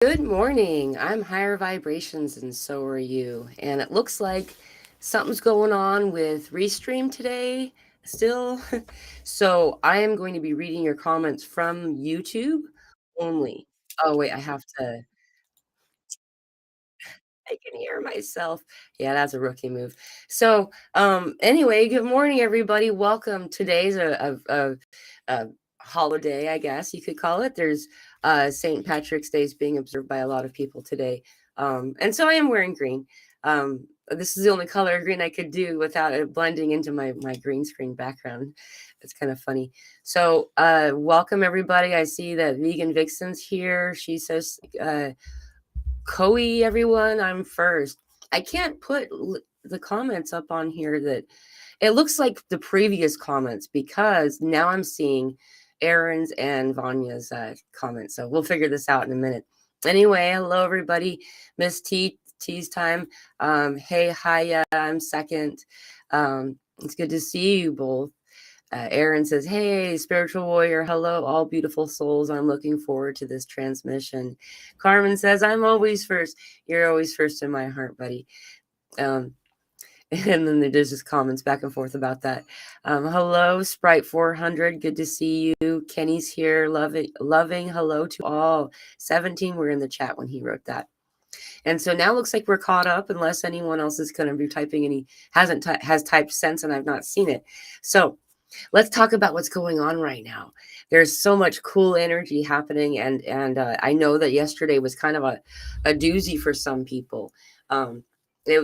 Good morning. I'm higher vibrations, and so are you. And it looks like something's going on with Restream today still. So I am going to be reading your comments from YouTube only. Oh, wait, I have to. I can hear myself. Yeah, that's a rookie move. So, anyway, good morning, everybody. Welcome. Today's a holiday, I guess you could call it. There's St. Patrick's Day is being observed by a lot of people today, and so I am wearing green. This is the only color of green I could do without it blending into my green screen background. It's kind of funny. So, welcome everybody. I see that Vegan Vixen's here. She says, Coe, everyone, I'm first. I can't put the comments up on here that it looks like the previous comments because now I'm seeing Aaron's and Vanya's comments. So we'll figure this out in a minute. Anyway, hello everybody. Miss T's time. Hey, hiya, I'm second. It's good to see you both. Aaron says, "Hey, spiritual warrior, hello, all beautiful souls. I'm looking forward to this transmission." Carmen says, "I'm always first. You're always first in my heart, buddy." Um, and then there's just comments back and forth about that. Hello, Sprite 400. Good to see you. Kenny's here. Loving. Hello to all. 17 were in the chat when he wrote that. And so now looks like we're caught up, unless anyone else is going to be typing and he has typed since and I've not seen it. So let's talk about what's going on right now. There's so much cool energy happening, and I know that yesterday was kind of a doozy for some people.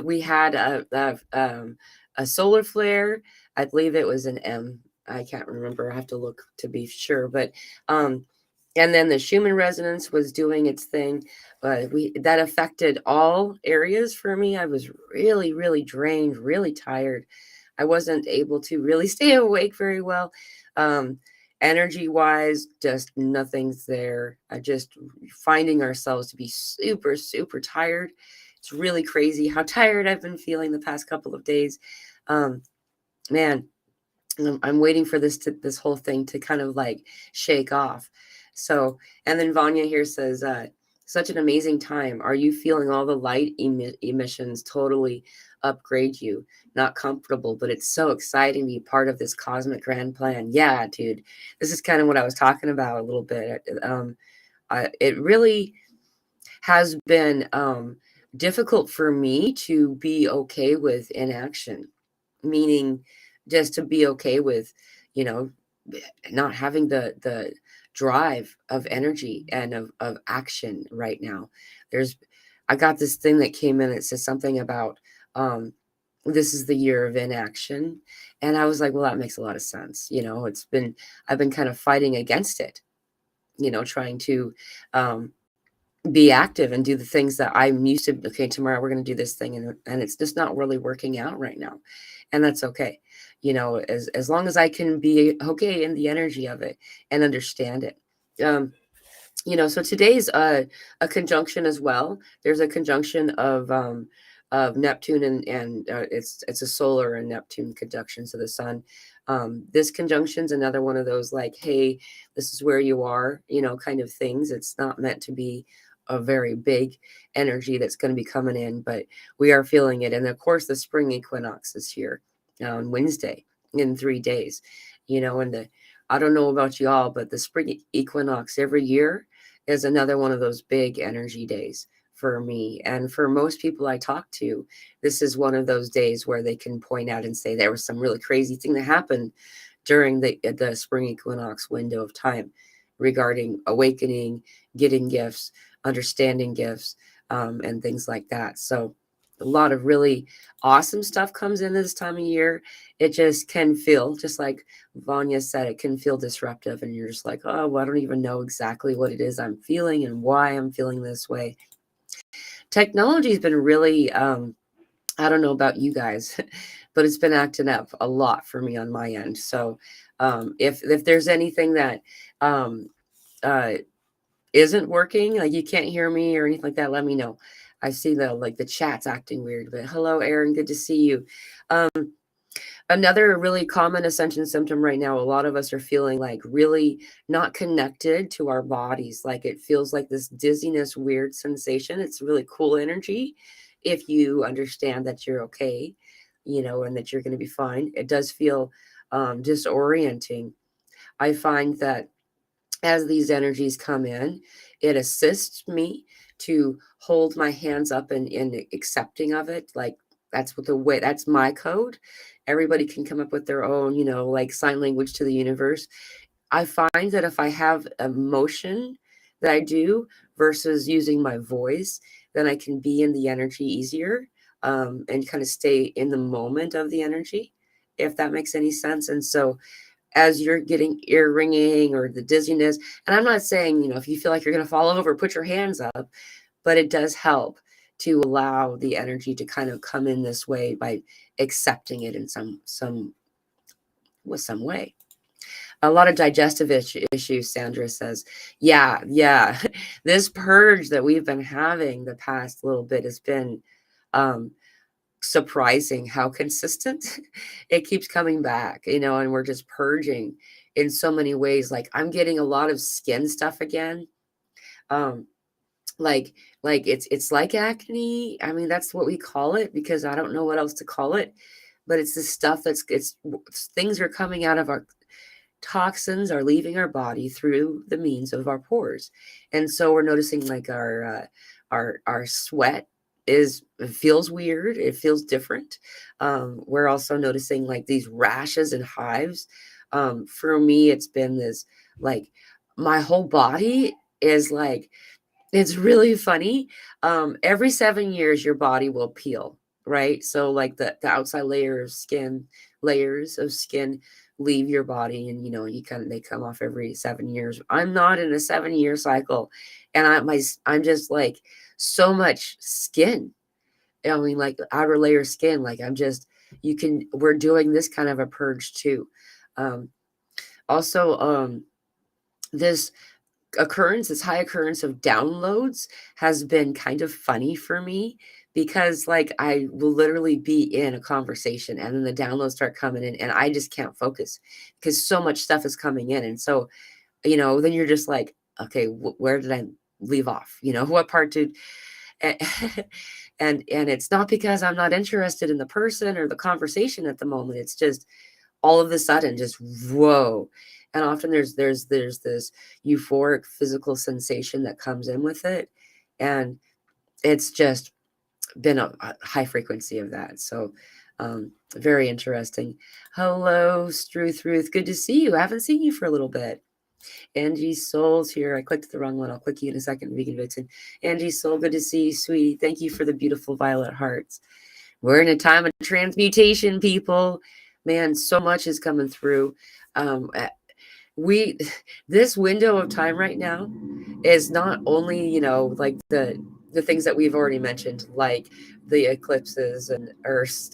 We had a solar flare. I believe it was an M. I can't remember. I have to look to be sure, but and then the Schumann resonance was doing its thing. We that affected all areas for me. I was really, really drained, really tired. I wasn't able to really stay awake very well. Energy wise, just nothing's there. I just finding ourselves to be super, super tired. It's really crazy how tired I've been feeling the past couple of days. Um, man, I'm waiting for this whole thing to kind of like shake off. So, and then Vanya here says, such an amazing time. Are you feeling all the light emissions totally upgrade you? Not comfortable, but it's so exciting to be part of this cosmic grand plan. Yeah, dude, this is kind of what I was talking about a little bit. It really has been difficult for me to be okay with inaction, meaning just to be okay with, you know, not having the drive of energy and of action right now. There's I got this thing that came in that says something about this is the year of inaction. And I was like, well, that makes a lot of sense. I've been kind of fighting against it, trying to be active and do the things that I'm used to. Okay, tomorrow we're going to do this thing, and it's just not really working out right now, and that's okay. As long as I can be okay in the energy of it and understand it. Um, so today's a conjunction as well. There's a conjunction of Neptune and it's a solar and Neptune conjunction to the sun. This conjunction's another one of those like, hey, this is where you are, kind of things. It's not meant to be a very big energy that's going to be coming in, but we are feeling it. And of course, the spring equinox is here on Wednesday in 3 days. And I don't know about y'all, but the spring equinox every year is another one of those big energy days for me. And for most people I talk to, this is one of those days where they can point out and say there was some really crazy thing that happened during the spring equinox window of time regarding awakening, getting gifts, understanding gifts, and things like that. So a lot of really awesome stuff comes in this time of year. It just can feel, just like Vanya said, it can feel disruptive, and you're just like, oh, well, I don't even know exactly what it is I'm feeling and why I'm feeling this way. Technology has been really, I don't know about you guys, but it's been acting up a lot for me on my end. So if there's anything that uh, isn't working, like you can't hear me or anything like that, let me know. I see the chat's acting weird, but hello, Aaron, good to see you. Um, Another really common ascension symptom right now, a lot of us are feeling like really not connected to our bodies. Like it feels like this dizziness, weird sensation. It's really cool energy if you understand that you're okay, and that you're going to be fine. It does feel disorienting. I find that as these energies come in, it assists me to hold my hands up in accepting of it. Like that's what the way that's my code. Everybody can come up with their own, like sign language to the universe. I find that if I have emotion that I do versus using my voice, then I can be in the energy easier, and kind of stay in the moment of the energy, if that makes any sense. And so as you're getting ear ringing or the dizziness. And I'm not saying, if you feel like you're going to fall over, put your hands up, but it does help to allow the energy to kind of come in this way by accepting it in some way. A lot of digestive issues, Sandra says. Yeah, yeah. This purge that we've been having the past little bit has been um, surprising how consistent it keeps coming back, and we're just purging in so many ways. Like I'm getting a lot of skin stuff again. Um, like it's like acne. I mean, that's what we call it because I don't know what else to call it. But it's this stuff it's things are coming out of our toxins are leaving our body through the means of our pores, and so we're noticing like our sweat it feels weird, it feels different. We're also noticing like these rashes and hives. For me, it's been this like my whole body is like it's really funny. Every 7 years, your body will peel, right? So, like the outside layers of skin leave your body, and they come off every 7 years. I'm not in a 7 year cycle, and I'm just like so much skin. I mean, like outer layer skin. Like I'm just we're doing this kind of a purge too. Um, also, this this high occurrence of downloads has been kind of funny for me because like I will literally be in a conversation and then the downloads start coming in and I just can't focus because so much stuff is coming in. And so, then you're just like, okay, where did I leave off? What part did and and it's not because I'm not interested in the person or the conversation at the moment. It's just all of a sudden just whoa. And often there's this euphoric physical sensation that comes in with it, and it's just been a high frequency of that. So very interesting. Hello, Struth Ruth, good to see you. I haven't seen you for a little bit. Angie Soul's here. I clicked the wrong one. I'll click you in a second, Vegan Vixen. Angie Soul, good to see you, sweetie. Thank you for the beautiful violet hearts. We're in a time of transmutation, people. Man, so much is coming through. We this window of time right now is not only like the things that we've already mentioned, like the eclipses and Earth.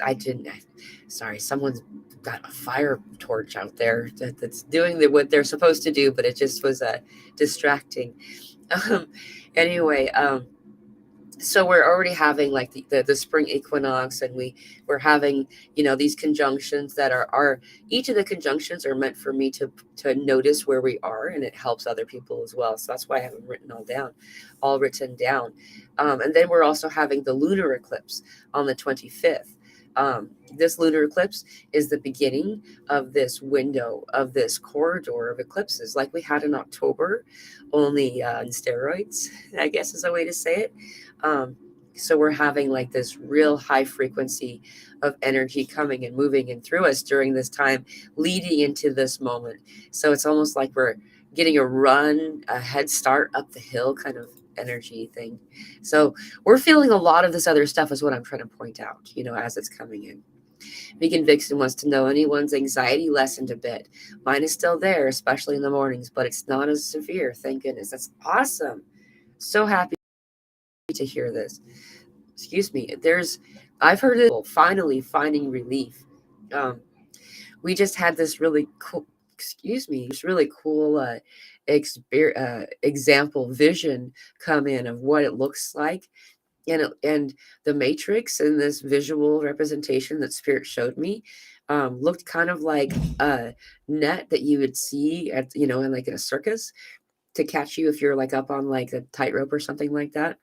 Sorry, someone's got a fire torch out there that's doing what they're supposed to do, but it just was distracting. Um, anyway, so we're already having like the spring equinox, and we're having these conjunctions that are each of the conjunctions are meant for me to notice where we are, and it helps other people as well. So that's why I have them all written down. And then we're also having the lunar eclipse on the 25th. This lunar eclipse is the beginning of this window of this corridor of eclipses like we had in October, only in steroids, I guess is a way to say it. So we're having like this real high frequency of energy coming and moving in through us during this time, leading into this moment. So it's almost like we're getting a head start up the hill kind of energy thing. So we're feeling a lot of this other stuff is what I'm trying to point out, as it's coming in. Vegan Vixen wants to know anyone's anxiety lessened a bit. Mine is still there, especially in the mornings, but it's not as severe. Thank goodness. That's awesome. So happy to hear this. Excuse me. I've heard it finally finding relief. Um, we just had this really cool, this really cool example vision come in of what it looks like. And the matrix and this visual representation that spirit showed me looked kind of like a net that you would see at, you know, in like in a circus to catch you if you're like up on like a tightrope or something like that.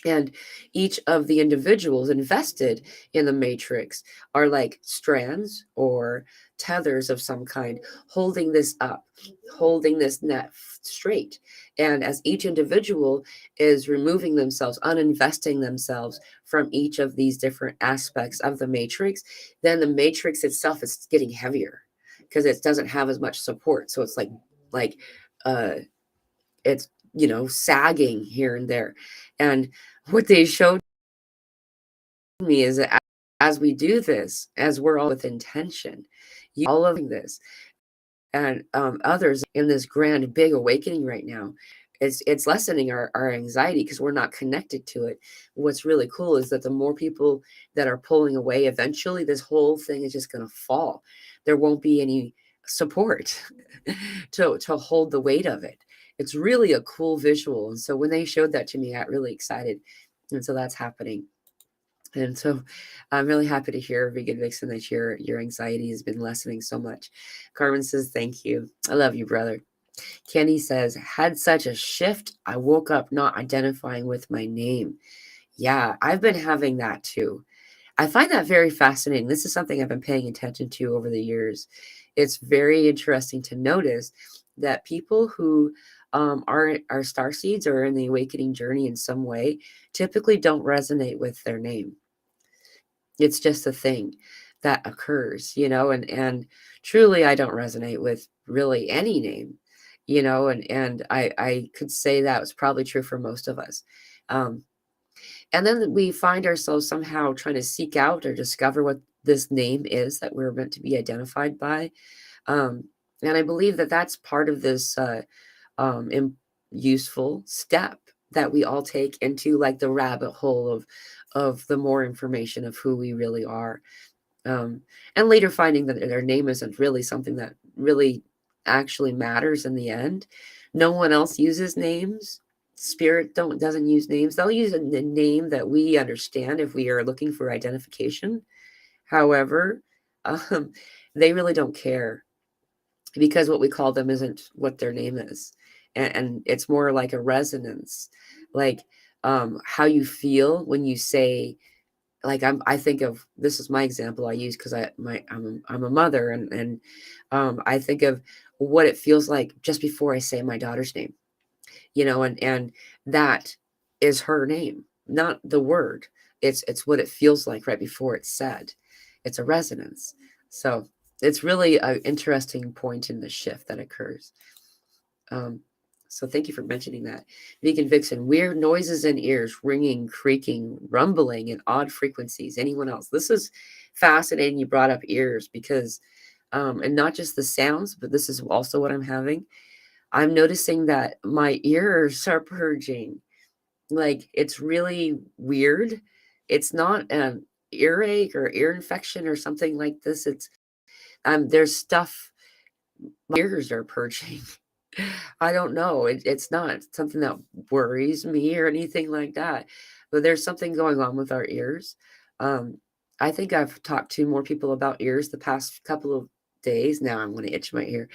And each of the individuals invested in the matrix are like strands or tethers of some kind, holding this up, holding this net straight. And as each individual is removing themselves, uninvesting themselves from each of these different aspects of the matrix, then the matrix itself is getting heavier because it doesn't have as much support. So it's like uh it's, you know, sagging here and there. And what they showed me is that as we do this, as we're all with intention, all of this, and others in this grand big awakening right now, it's lessening our anxiety because we're not connected to it. What's really cool is that the more people that are pulling away, eventually this whole thing is just going to fall. There won't be any support to hold the weight of it. It's really a cool visual. And so when they showed that to me, I got really excited. And so that's happening. And so I'm really happy to hear, Vegan Vixen, that your anxiety has been lessening so much. Carmen says, thank you. I love you, brother. Kenny says, had such a shift. I woke up not identifying with my name. Yeah, I've been having that too. I find that very fascinating. This is something I've been paying attention to over the years. It's very interesting to notice that people who are star seeds or in the awakening journey in some way typically don't resonate with their name. It's just a thing that occurs, you know, and truly I don't resonate with really any name, you know, and I could say that was probably true for most of us. Um, and then we find ourselves somehow trying to seek out or discover what this name is that we're meant to be identified by. Um, and I believe that that's part of this useful step that we all take into like the rabbit hole of the more information of who we really are. Um, and later finding that their name isn't really something that really actually matters in the end. No one else uses names. Spirit doesn't use names. They'll use a name that we understand if we are looking for identification. However, um, they really don't care because what we call them isn't what their name is. And it's more like a resonance, like how you feel when you say, like I think of, this is my example I use because I'm a mother, and I think of what it feels like just before I say my daughter's name, you know, and that is her name, not the word. It's what it feels like right before it's said. It's a resonance. So it's really an interesting point in the shift that occurs. Um, so thank you for mentioning that. Vegan Vixen, weird noises in ears, ringing, creaking, rumbling, and odd frequencies. Anyone else? This is fascinating. You brought up ears because, and not just the sounds, but this is also what I'm having. I'm noticing that my ears are purging. Like it's really weird. It's not an earache or ear infection or something like this. It's there's stuff, my ears are purging. I don't know. It's not something that worries me or anything like that. But there's something going on with our ears. Um, I think I've talked to more people about ears the past couple of days. Now I'm going to itch my ear.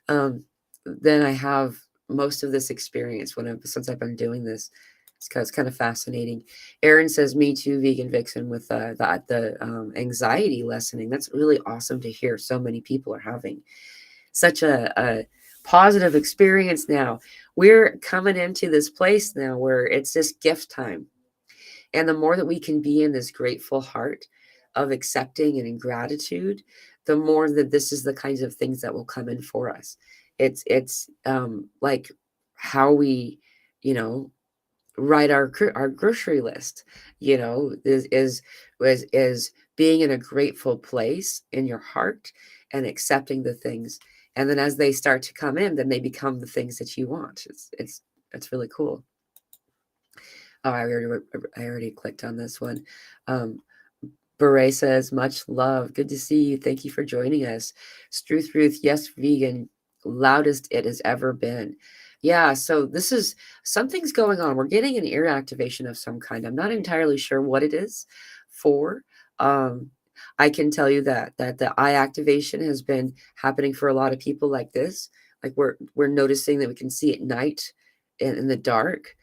Than I have most of this experience since I've been doing this. It's kind of fascinating. Aaron says, "Me too, Vegan Vixen." With the anxiety lessening, that's really awesome to hear. So many people are having such a positive experience now. We're coming into this place now where it's just gift time. And the more that we can be in this grateful heart of accepting and in gratitude, the more that this is the kinds of things that will come in for us. It's like how we, you know, write our grocery list, you know, is being in a grateful place in your heart and accepting the things. And then as they start to come in, then they become the things that you want. It's really cool. Oh, I already clicked on this one. Um, Beret says, much love. Good to see you. Thank you for joining us. Struth Ruth, yes, vegan. Loudest it has ever been. Yeah, so this is something's going on. We're getting an ear activation of some kind. I'm not entirely sure what it is for. Um, I can tell you that the eye activation has been happening for a lot of people like this. Like we're noticing that we can see at night in the dark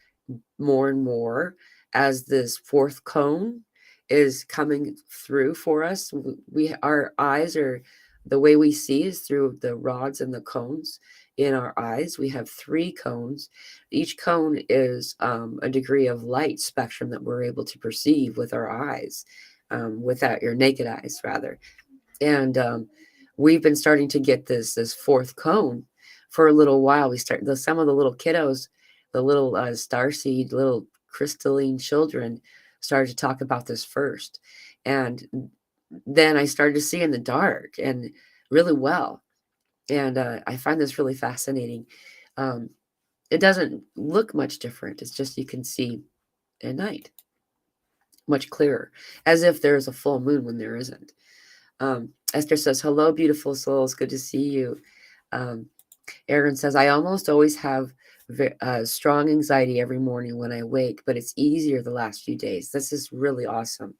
more and more as this fourth cone is coming through for us. We our eyes are the way we see is through the rods and the cones in our eyes. We have three cones. Each cone is a degree of light spectrum that we're able to perceive with our eyes, without your naked eyes, rather. And we've been starting to get this fourth cone for a little while. Some of the little kiddos, the little starseed, little crystalline children, started to talk about this first, and then I started to see in the dark and really well. And I find this really fascinating. Um, it doesn't look much different. It's just you can see at night much clearer, as if there's a full moon when there isn't. Esther says, hello, beautiful souls. Good to see you. Um, Aaron says, I almost always have strong anxiety every morning when I wake, but it's easier the last few days. This is really awesome.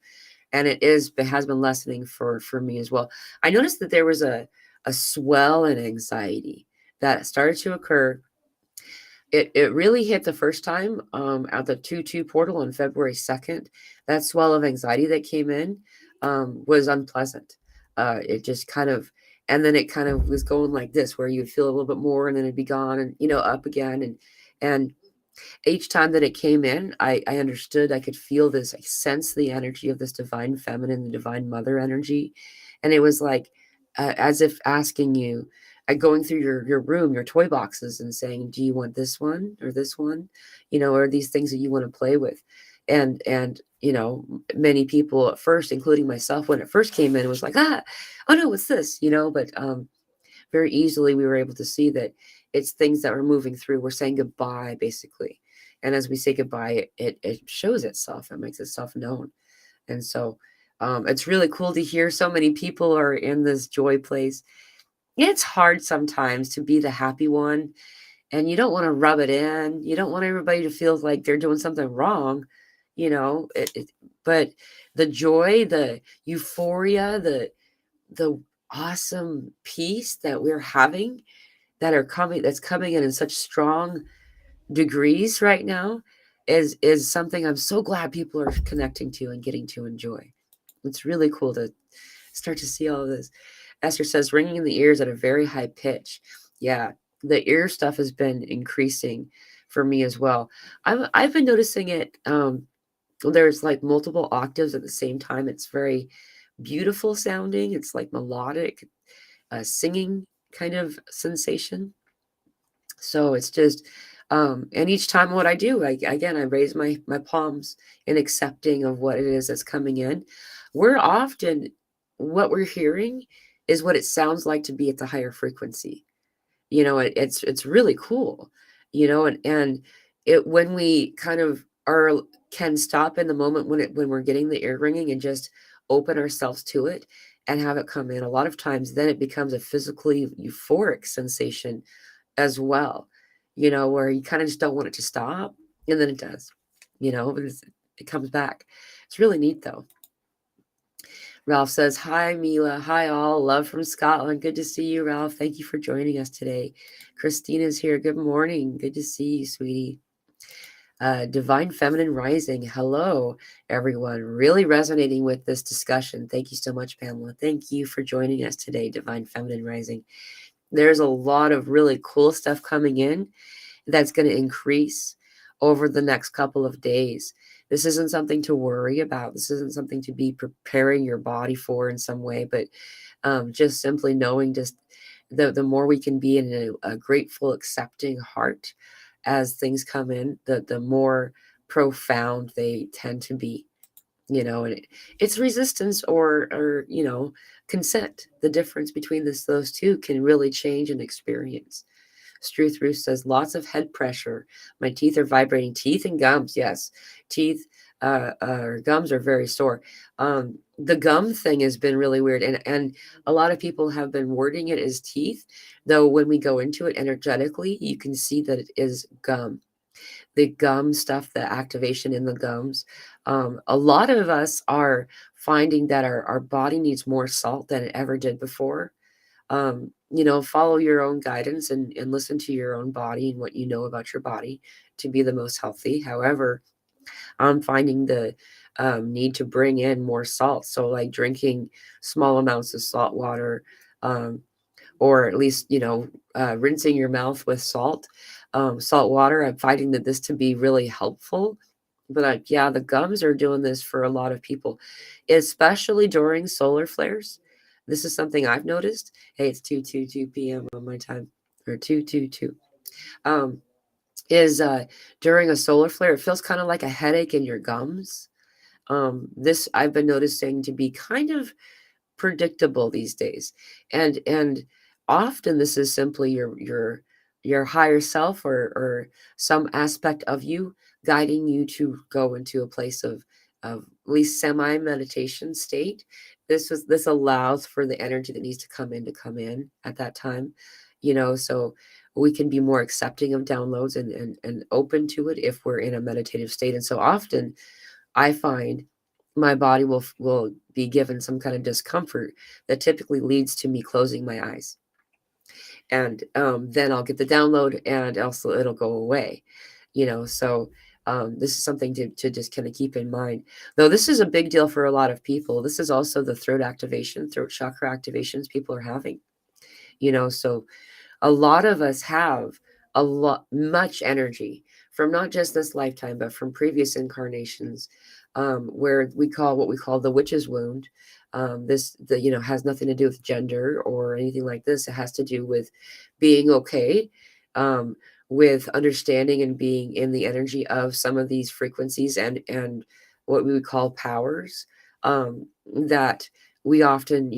And it has been lessening for me as well. I noticed that there was a swell in anxiety that started to occur. It really hit the first time at the 2-2 portal on February 2nd. That swell of anxiety that came in was unpleasant. It just kind of, and then it kind of was going like this, where you'd feel a little bit more, and then it'd be gone, and up again, and each time that it came in, I understood, I could feel this, I sensed the energy of this divine feminine, the divine mother energy. And it was like, as if asking you, going through your room, your toy boxes, and saying, do you want this one or this one? Or these things that you want to play with? And many people at first, including myself, when it first came in, it was like, oh no, what's this? But very easily we were able to see that it's things that we're moving through. We're saying goodbye, basically. And as we say goodbye, it shows itself. It makes itself known. And so it's really cool to hear so many people are in this joy place. It's hard sometimes to be the happy one, and you don't want to rub it in. You don't want everybody to feel like they're doing something wrong, but the joy, the euphoria, the awesome peace that we're having, that's coming in such strong degrees right now, is something I'm so glad people are connecting to and getting to enjoy. It's really cool to start to see all of this. Esther says, ringing in the ears at a very high pitch. Yeah, the ear stuff has been increasing for me as well. I've been noticing it. There's like multiple octaves at the same time. It's very beautiful sounding. It's like melodic, singing kind of sensation. So it's just, and each time what I do, I raise my palms in accepting of what it is that's coming in. We're often, what we're hearing is what it sounds like to be at the higher frequency. It's really cool, and it, when we kind of can stop in the moment when we're getting the ear ringing and just open ourselves to it and have it come in. A lot of times then it becomes a physically euphoric sensation as well, where you kind of just don't want it to stop, and then it does, it comes back. It's really neat though. Ralph says, hi, Mila. Hi, all. Love from Scotland. Good to see you, Ralph. Thank you for joining us today. Christina's here. Good morning. Good to see you, sweetie. Divine Feminine Rising. Hello, everyone. Really resonating with this discussion. Thank you so much, Pamela. Thank you for joining us today, Divine Feminine Rising. There's a lot of really cool stuff coming in that's going to increase over the next couple of days. This isn't something to worry about. This isn't something to be preparing your body for in some way, but just simply knowing just the more we can be in a grateful, accepting heart as things come in, the more profound they tend to be. And it's resistance or consent. The difference between those two can really change an experience. Struth Ruth says, lots of head pressure. My teeth are vibrating. Teeth and gums, yes. Teeth or gums are very sore. The gum thing has been really weird. And a lot of people have been wording it as teeth, though when we go into it energetically, you can see that it is gum. the gum stuff, the activation in the gums. A lot of us are finding that our body needs more salt than it ever did before. Follow your own guidance and listen to your own body and what you know about your body to be the most healthy. However, I'm finding the need to bring in more salt. So, like drinking small amounts of salt water, um, or at least, rinsing your mouth with salt water. I'm finding that this to be really helpful. But yeah, the gums are doing this for a lot of people, especially during solar flares. This is something I've noticed. Hey, it's 2:22 p.m. on my time, or 2:22. Um, is During a solar flare, it feels kind of like a headache in your gums. This I've been noticing to be kind of predictable these days, and often this is simply your higher self, or some aspect of you guiding you to go into a place of at least semi meditation state. This allows for the energy that needs to come in at that time, so we can be more accepting of downloads and open to it if we're in a meditative state. And so often I find my body will be given some kind of discomfort that typically leads to me closing my eyes, and then I'll get the download, and also it'll go away. So this is something to just kind of keep in mind. Though this is a big deal for a lot of people. This is also the throat chakra activations people are having. So a lot of us have much energy from not just this lifetime but from previous incarnations, where what we call the witch's wound. Has nothing to do with gender or anything like this. It has to do with being okay, um, with understanding and being in the energy of some of these frequencies and what we would call powers, that we often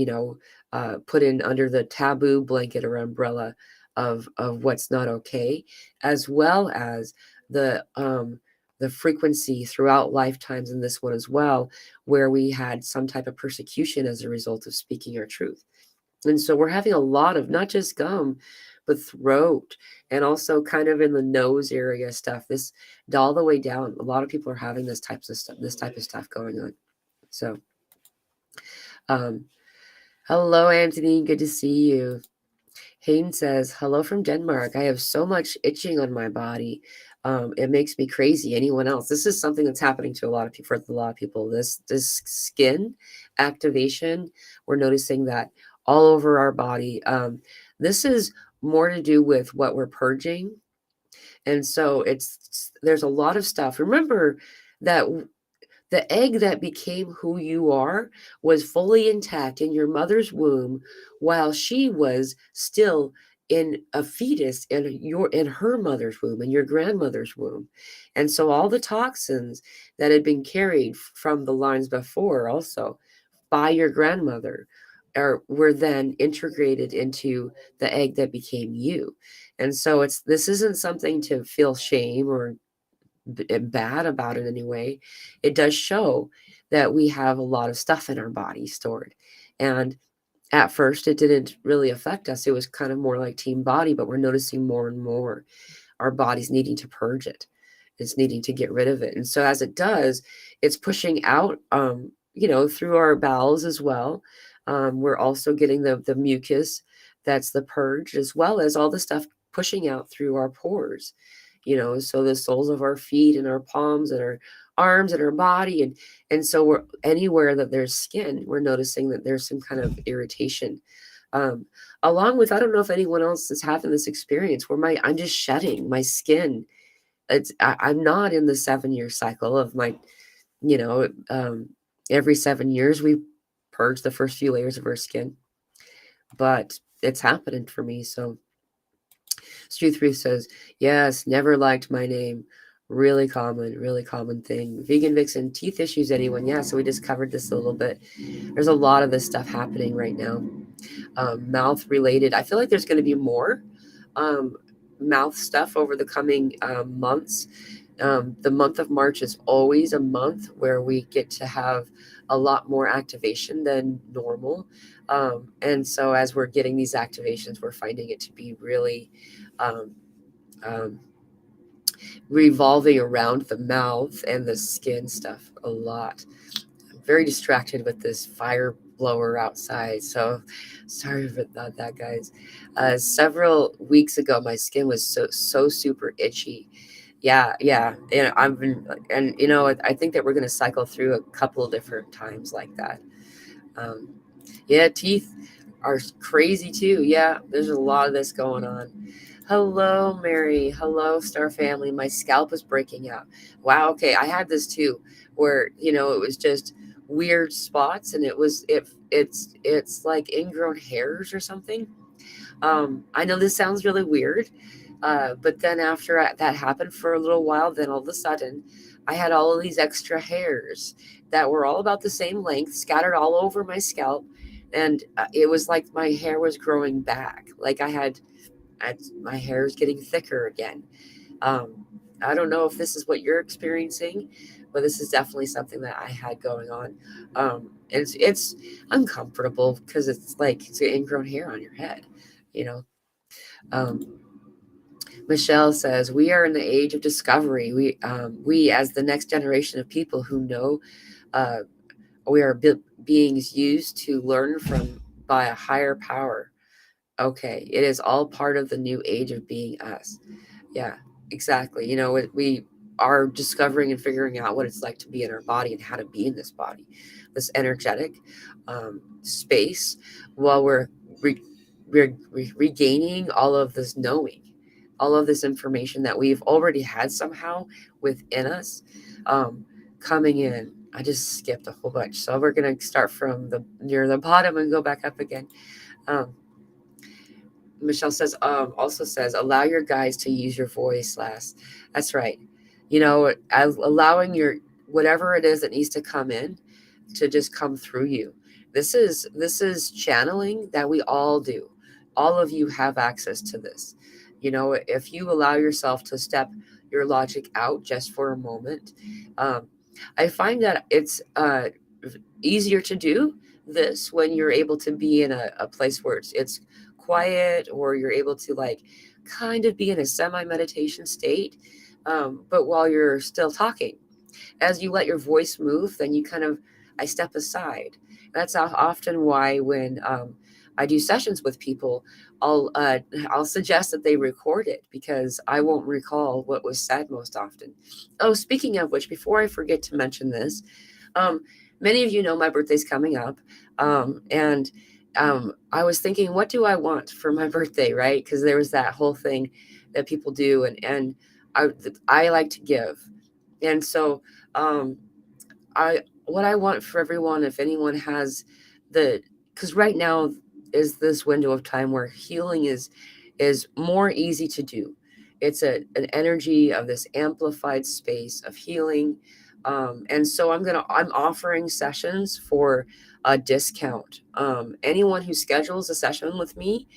put in under the taboo blanket or umbrella of what's not okay, as well as the frequency throughout lifetimes in this one as well, where we had some type of persecution as a result of speaking our truth. And so we're having a lot of not just gum, but throat, and also kind of in the nose area stuff. This all the way down. A lot of people are having this type of stuff going on. So, um, hello, Anthony. Good to see you. Hayden says, hello from Denmark. I have so much itching on my body. It makes me crazy. Anyone else? This is something that's happening to a lot of people. For a lot of people, this skin activation, we're noticing that all over our body. This is more to do with what we're purging, and so there's a lot of stuff. Remember that the egg that became who you are was fully intact in your mother's womb while she was still in a fetus in her mother's womb, in your grandmother's womb. And so all the toxins that had been carried from the lines before, also by your grandmother, were then integrated into the egg that became you. And so this isn't something to feel shame or bad about it anyway. It does show that we have a lot of stuff in our body stored. And at first, it didn't really affect us. It was kind of more like team body, but we're noticing more and more our body's needing to purge it. It's needing to get rid of it. And so as it does, it's pushing out, through our bowels as well. We're also getting the mucus, that's the purge, as well as all the stuff pushing out through our pores. So the soles of our feet and our palms and our arms and our body, and so we're anywhere that there's skin, we're noticing that there's some kind of irritation. Um, Along with, I don't know if anyone else is having this experience where I'm just shedding my skin. I'm not in the 7-year cycle of my, you know, um, every 7 years we purge the first few layers of our skin, but it's happening for me. So Stu Ruth says, yes, never liked my name. Really common thing. Vegan Vixen, teeth issues, anyone? Yeah, so we just covered this a little bit. There's a lot of this stuff happening right now. Mouth related. I feel like there's going to be more mouth stuff over the coming months. The month of March is always a month where we get to have a lot more activation than normal. And so as we're getting these activations, we're finding it to be really um, um, revolving around the mouth and the skin stuff a lot. I'm very distracted with this fire blower outside, so sorry about that, guys. Several weeks ago, my skin was so super itchy. Yeah, and I've been, and I think that we're going to cycle through a couple of different times like that. Um, yeah, teeth are crazy too. Yeah, there's a lot of this going on. Hello, Mary. Hello, Star Family. My scalp is breaking out. Wow. Okay, I had this too, where it was just weird spots, and it's like ingrown hairs or something. I know this sounds really weird, but then after that happened for a little while, then all of a sudden, I had all of these extra hairs that were all about the same length, scattered all over my scalp, and it was like my hair was growing back. Like my hair is getting thicker again. Um, I don't know if this is what you're experiencing, but this is definitely something that I had going on. It's uncomfortable because it's like it's ingrown hair on your head, you know. Um, Michelle says we are in the age of discovery. We as the next generation of people who know, uh, we are beings used to learn from by a higher power. Okay, it is all part of the new age of being us. Yeah, exactly. We are discovering and figuring out what it's like to be in our body and how to be in this body, this energetic space, while we're regaining all of this knowing, all of this information that we've already had somehow within us, um, coming in. I just skipped a whole bunch, so we're gonna start from the near the bottom and go back up again. Um, Michelle says, also says, allow your guides to use your voice last. That's right. Allowing your whatever it is that needs to come in to just come through you. This is channeling that we all do. All of you have access to this. If you allow yourself to step your logic out just for a moment, um, I find that it's easier to do this when you're able to be in a place where it's quiet, or you're able to like kind of be in a semi meditation state, but while you're still talking, as you let your voice move, then I step aside. That's often why when I do sessions with people, I'll suggest that they record it, because I won't recall what was said most often. Oh, speaking of which, before I forget to mention this, um, many of you know my birthday's coming up, and I was thinking, what do I want for my birthday, right? Because there was that whole thing that people do, and I like to give, and so um, I what I want for everyone, if anyone has the, because right now is this window of time where healing is more easy to do. It's an energy of this amplified space of healing, and so I'm offering sessions for a discount. Anyone who schedules a session with me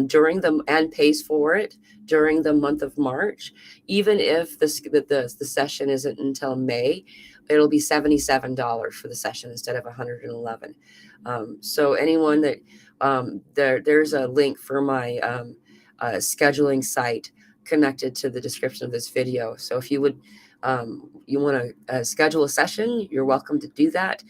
during the and pays for it during the month of March, even if the session isn't until May, it'll be $77 for the session instead of 111. So anyone that there's a link for my scheduling site connected to the description of this video. So if you want to schedule a session, you're welcome to do that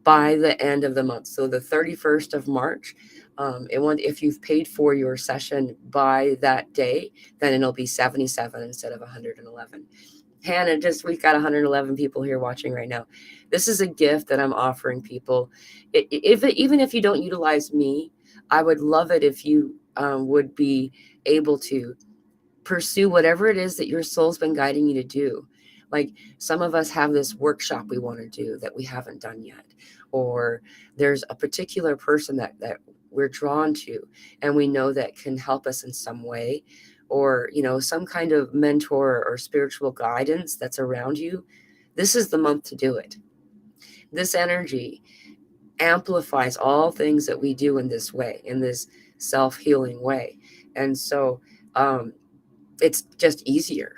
by the end of the month. So the 31st of March. If you've paid for your session by that day, then it'll be 77 instead of 111. Hannah, we've got 111 people here watching right now. This is a gift that I'm offering people. Even if you don't utilize me, I would love it if you would be able to pursue whatever it is that your soul's been guiding you to do. Like, some of us have this workshop we want to do that we haven't done yet, or there's a particular person that we're drawn to, and we know that can help us in some way, or some kind of mentor or spiritual guidance that's around you. This is the month to do it. This energy amplifies all things that we do in this way, in this self-healing way. And so it's just easier.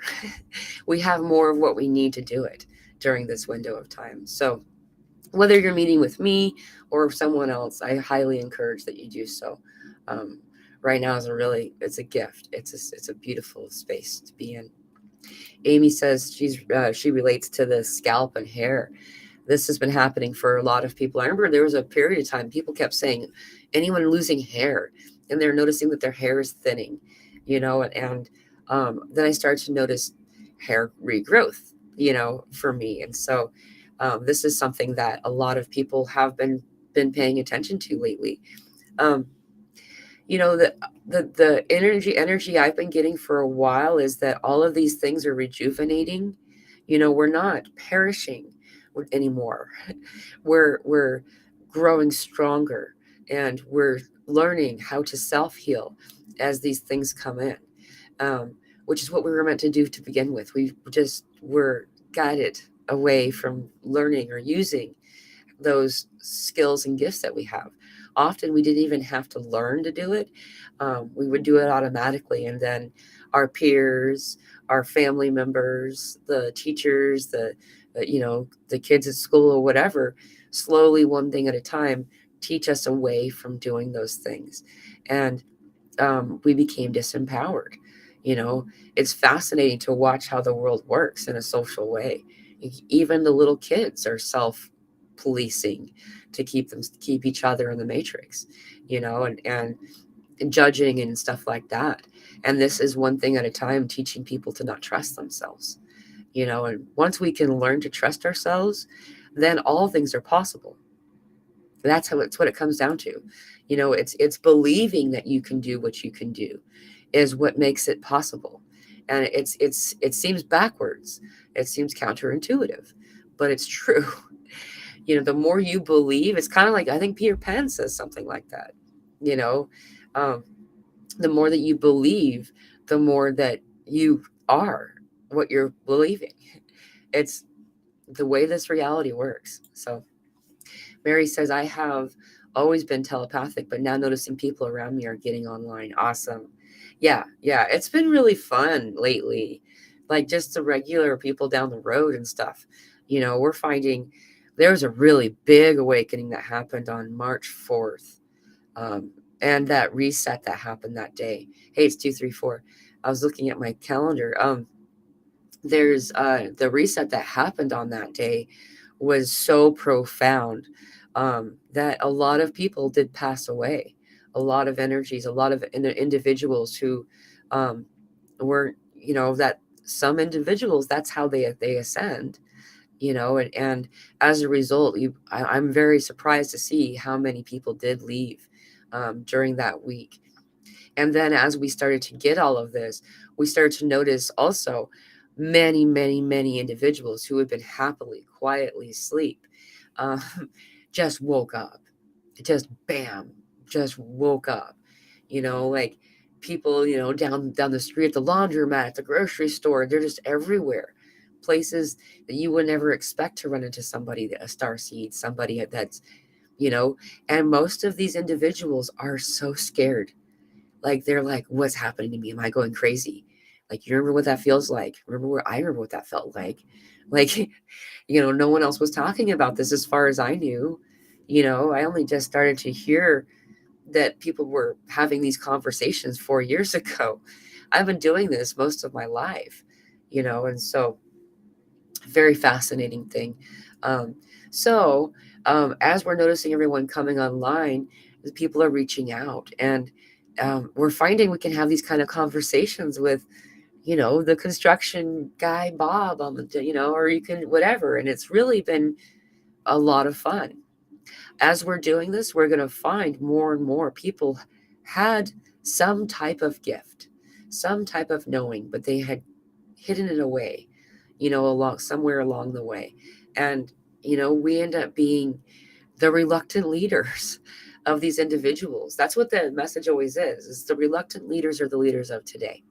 We have more of what we need to do it during this window of time. So whether you're meeting with me or someone else, I highly encourage that you do so. Right now it's a gift. It's a beautiful space to be in. Amy says she relates to the scalp and hair. This has been happening for a lot of people. I remember there was a period of time people kept saying, anyone losing hair, and they're noticing that their hair is thinning, and then I started to notice hair regrowth, for me. And so this is something that a lot of people have been paying attention to lately. Um, the energy I've been getting for a while is that all of these things are rejuvenating. We're not perishing anymore. We're growing stronger, and we're learning how to self-heal as these things come in, which is what we were meant to do to begin with. We just were guided away from learning or using those skills and gifts that we have. Often we didn't even have to learn to do it. We would do it automatically. And then our peers, our family members, the teachers, the kids at school or whatever, slowly, one thing at a time, teach us away from doing those things. And we became disempowered. It's fascinating to watch how the world works in a social way. Even the little kids are self policing to keep each other in the matrix, and judging and stuff like that. And this is one thing at a time, teaching people to not trust themselves. And once we can learn to trust ourselves, then all things are possible. It's what it comes down to. It's believing that you can do what you can do is what makes it possible. And it seems backwards. It seems counterintuitive, but it's true. The more you believe, it's kind of like, I think Peter Pan says something like that. you know um, the more that you believe, the more that you are what you're believing. It's the way this reality works. So Mary says, I have always been telepathic, but now noticing people around me are getting online. Awesome. Yeah, it's been really fun lately. Like just the regular people down the road and stuff. We're finding there was a really big awakening that happened on March 4th. Um, and that reset that happened that day. Hey, it's 234. I was looking at my calendar. There's the reset that happened on that day was so profound, that a lot of people did pass away. A lot of energies, a lot of individuals who um, were, that some individuals, that's how they ascend. And as a result, I'm very surprised to see how many people did leave during that week. And then as we started to get all of this, we started to notice also many, many, many individuals who had been happily, quietly asleep, um, just woke up. Just bam, just woke up. Like people, down the street, at the laundromat, at the grocery store, they're just everywhere. Places that you would never expect to run into somebody, a star seed, somebody that's, and most of these individuals are so scared. Like they're like, what's happening to me? Am I going crazy? Like, you remember what that feels like? I remember what that felt like. Like, no one else was talking about this as far as I knew. I only just started to hear that people were having these conversations 4 years ago. I've been doing this most of my life, and so very fascinating thing. Um, so as we're noticing everyone coming online, people are reaching out, and we're finding we can have these kind of conversations with, the construction guy Bob on the, or you can whatever, and it's really been a lot of fun. As we're doing this, we're going to find more and more people had some type of gift, some type of knowing, but they had hidden it away, somewhere along the way. And, we end up being the reluctant leaders of these individuals. That's what the message always is the reluctant leaders are the leaders of today,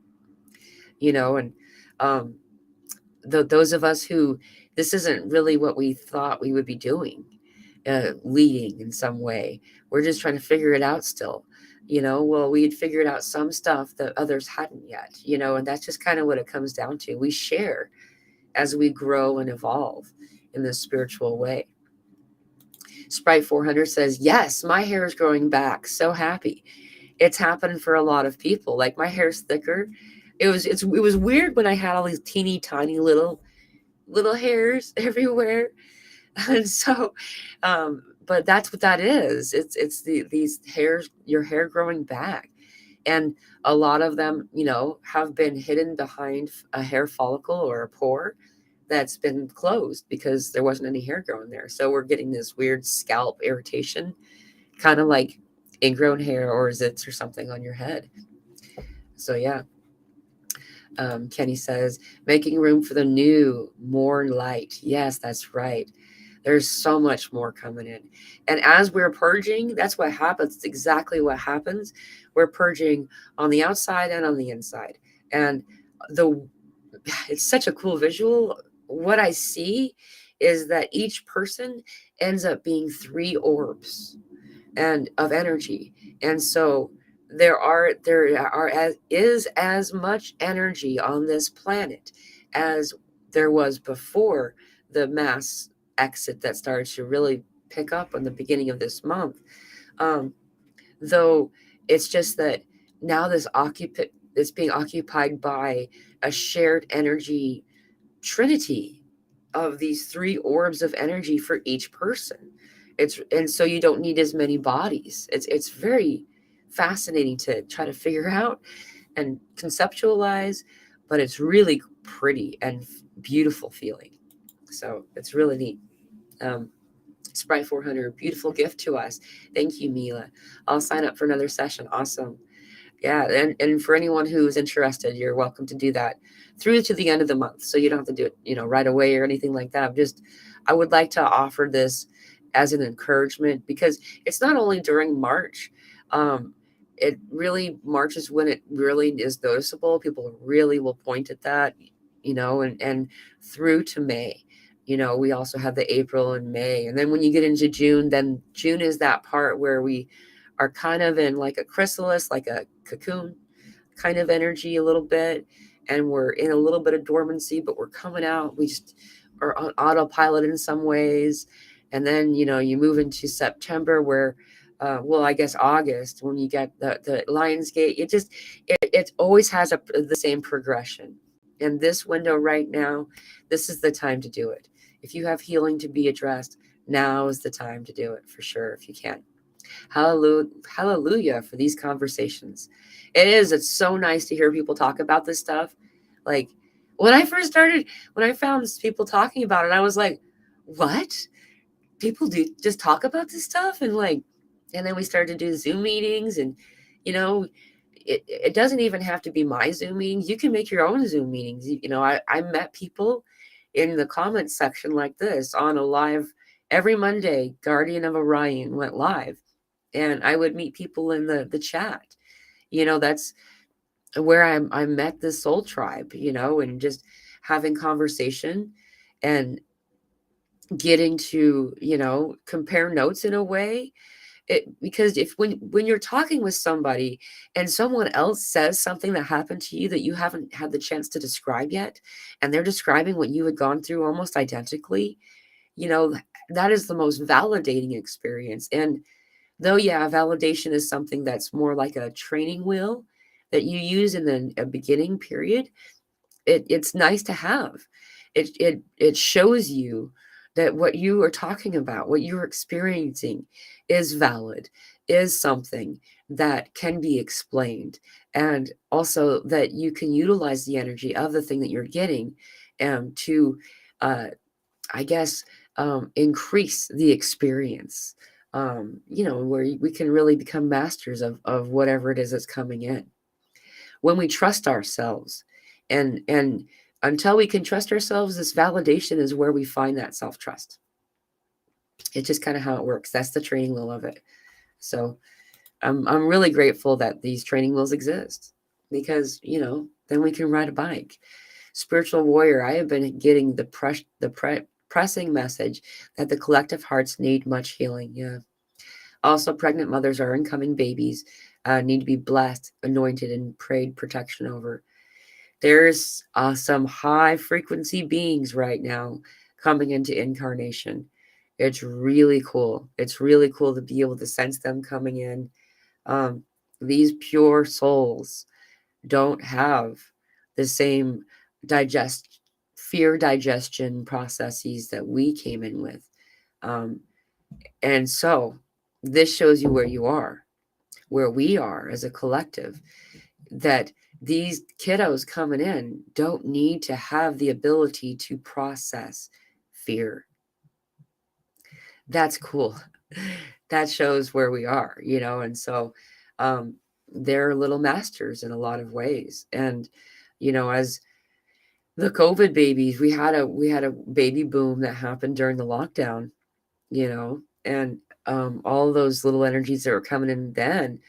and um, those of us who this isn't really what we thought we would be doing, leading in some way. We're just trying to figure it out still. Well, we had figured out some stuff that others hadn't yet, and that's just kind of what it comes down to. We share as we grow and evolve in this spiritual way. Sprite 400 says, yes, my hair is growing back. So happy. It's happened for a lot of people. Like my hair's thicker. it was weird when I had all these teeny tiny little hairs everywhere. And so but that's what that is. It's these hairs, your hair growing back. And a lot of them, have been hidden behind a hair follicle or a pore that's been closed because there wasn't any hair growing there. So we're getting this weird scalp irritation, kind of like ingrown hair or zits or something on your head. So yeah. Kenny says, making room for the new, more light. Yes, that's right. There's so much more coming in. And as we're purging, that's what happens. It's exactly what happens. We're purging on the outside and on the inside. And the it's such a cool visual. What I see is that each person ends up being three orbs and of energy. And so is as much energy on this planet as there was before the mass exit that started to really pick up in the beginning of this month. Um, though it's just that now it's being occupied by a shared energy trinity of these three orbs of energy for each person. And so you don't need as many bodies. It's very fascinating to try to figure out and conceptualize, but it's really pretty and beautiful feeling. So it's really neat. um, Sprite 400, beautiful gift to us. Thank you, Mila. I'll sign up for another session. Awesome. Yeah, and for anyone who's interested, you're welcome to do that through to the end of the month. So you don't have to do it, right away or anything like that. I would like to offer this as an encouragement because it's not only during March. It really March is when it really is noticeable. People really will point at that, and through to May. We also have the April and May, and then when you get into June, then June is that part where we are kind of in like a chrysalis, like a cocoon kind of energy a little bit. And we're in a little bit of dormancy, but we're coming out. We just are on autopilot in some ways. And then, you move into September where, well, I guess August, when you get the Lionsgate, it always has the same progression. And this window right now, this is the time to do it. If you have healing to be addressed, now is the time to do it for sure, if you can. Hallelujah for these conversations. It's so nice to hear people talk about this stuff. Like when I found people talking about it, I was like, what? People do just talk about this stuff? And then we started to do Zoom meetings, and you know, it doesn't even have to be my Zoom meetings. You can make your own Zoom meetings. I met people in the comments section like this on a live every Monday. Guardian of Orion went live, and I would meet people in the chat. That's where I met this soul tribe, and just having conversation and getting to, compare notes in a way. Because if when you're talking with somebody and someone else says something that happened to you that you haven't had the chance to describe yet, and they're describing what you had gone through almost identically, that is the most validating experience. And though, yeah, validation is something that's more like a training wheel that you use in a beginning period. It's nice to have. It shows you that what you are talking about, what you're experiencing, is valid, is something that can be explained, and also that you can utilize the energy of the thing that you're getting, to, uh, I guess, increase the experience, where we can really become masters of whatever it is that's coming in. When we trust ourselves, and until we can trust ourselves, this validation is where we find that self-trust. It's just kind of how it works. That's the training wheel of it. So I'm really grateful that these training wheels exist, because then we can ride a bike. Spiritual warrior, I have been getting the pressing message that the collective hearts need much healing. Yeah. Also, pregnant mothers or incoming babies need to be blessed, anointed, and prayed protection over. There's some high frequency beings right now coming into incarnation. It's really cool. It's really cool to be able to sense them coming in. These pure souls don't have the same fear digestion processes that we came in with. Um, and so this shows you where you are, where we are as a collective, that these kiddos coming in don't need to have the ability to process fear. That's cool. That shows where we are, and so um, they're little masters in a lot of ways. And as the COVID babies, we had a baby boom that happened during the lockdown, and all those little energies that were coming in then.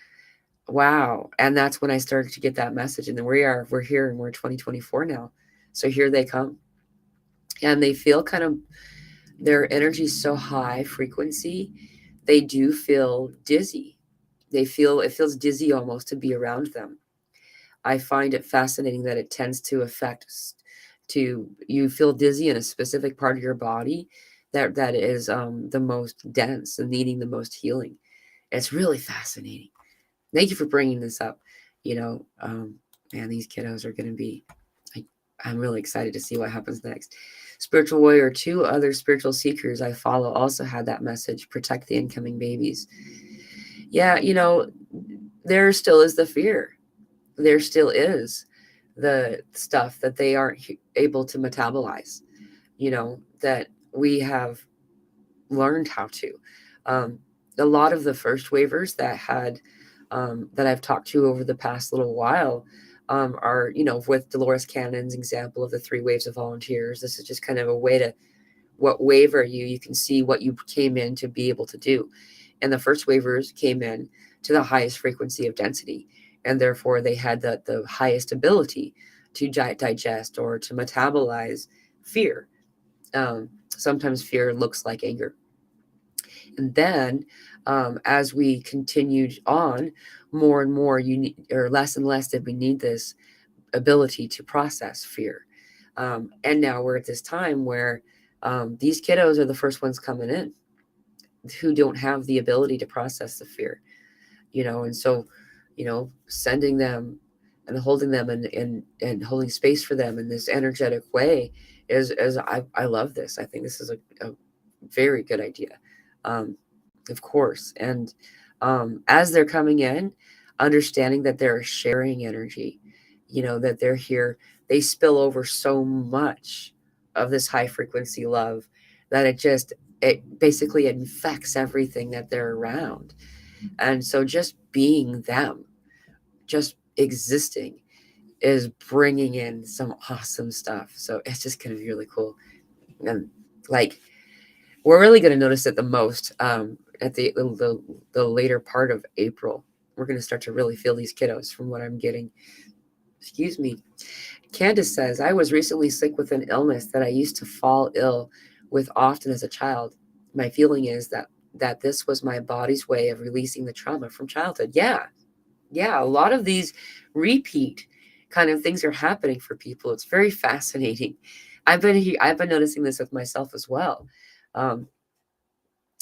Wow. And that's when I started to get that message. And then we're here and we're 2024 now. So here they come. And they feel their energy is so high frequency, they do feel dizzy. It feels dizzy almost to be around them. I find it fascinating that it tends to you feel dizzy in a specific part of your body that is the most dense and needing the most healing. It's really fascinating. Thank you for bringing this up. Man, these kiddos are going to be, I'm really excited to see what happens next. Spiritual warrior, 2 other spiritual seekers I follow also had that message: protect the incoming babies. Yeah, there still is the fear. There still is the stuff that they aren't able to metabolize, that we have learned how to. A lot of the first waivers that I've talked to over the past little while are, with Dolores Cannon's example of the 3 waves of volunteers. This is just kind of a way to, what wave are you? You can see what you came in to be able to do. And the first waivers came in to the highest frequency of density, and therefore they had the highest ability to digest or to metabolize fear. Sometimes fear looks like anger. And then as we continued on, more and more less and less did we need this ability to process fear. And now we're at this time where these kiddos are the first ones coming in who don't have the ability to process the fear, and so, sending them and holding them and holding space for them in this energetic way is I love this. I think this is a very good idea. Of course. And as they're coming in, understanding that they're sharing energy, that they're here, they spill over so much of this high frequency love that it basically infects everything that they're around. And so just being them, just existing, is bringing in some awesome stuff. So it's just going to be really cool. And we're really going to notice it the most at the later part of April. We're going to start to really feel these kiddos from what I'm getting. Excuse me. Candace says, I was recently sick with an illness that I used to fall ill with often as a child. My feeling is that this was my body's way of releasing the trauma from childhood. Yeah. A lot of these repeat kind of things are happening for people. It's very fascinating. I've been noticing this with myself as well. And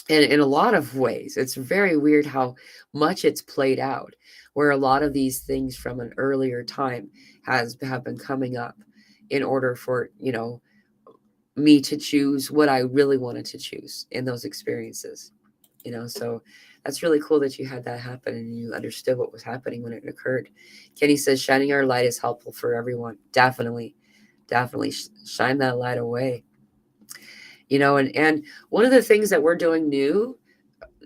in a lot of ways, it's very weird how much it's played out, where a lot of these things from an earlier time have been coming up in order for, me to choose what I really wanted to choose in those experiences. So that's really cool that you had that happen and you understood what was happening when it occurred. Kenny says, shining our light is helpful for everyone. Definitely shine that light away. And one of the things that we're doing new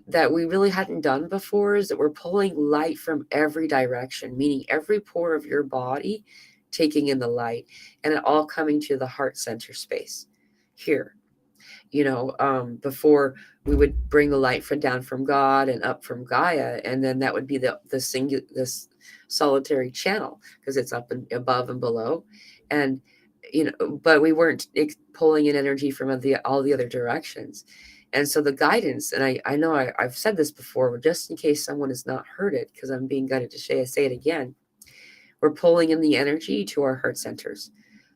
that we really hadn't done before is that we're pulling light from every direction, meaning every pore of your body taking in the light, and it all coming to the heart center space here. Before we would bring the light down from God and up from Gaia, and then that would be this solitary channel, because it's up and above and below, and but we weren't pulling in energy from all the other directions. And so the guidance, and I know I've said this before, but just in case someone has not heard it, because I'm being guided to say it again, we're pulling in the energy to our heart centers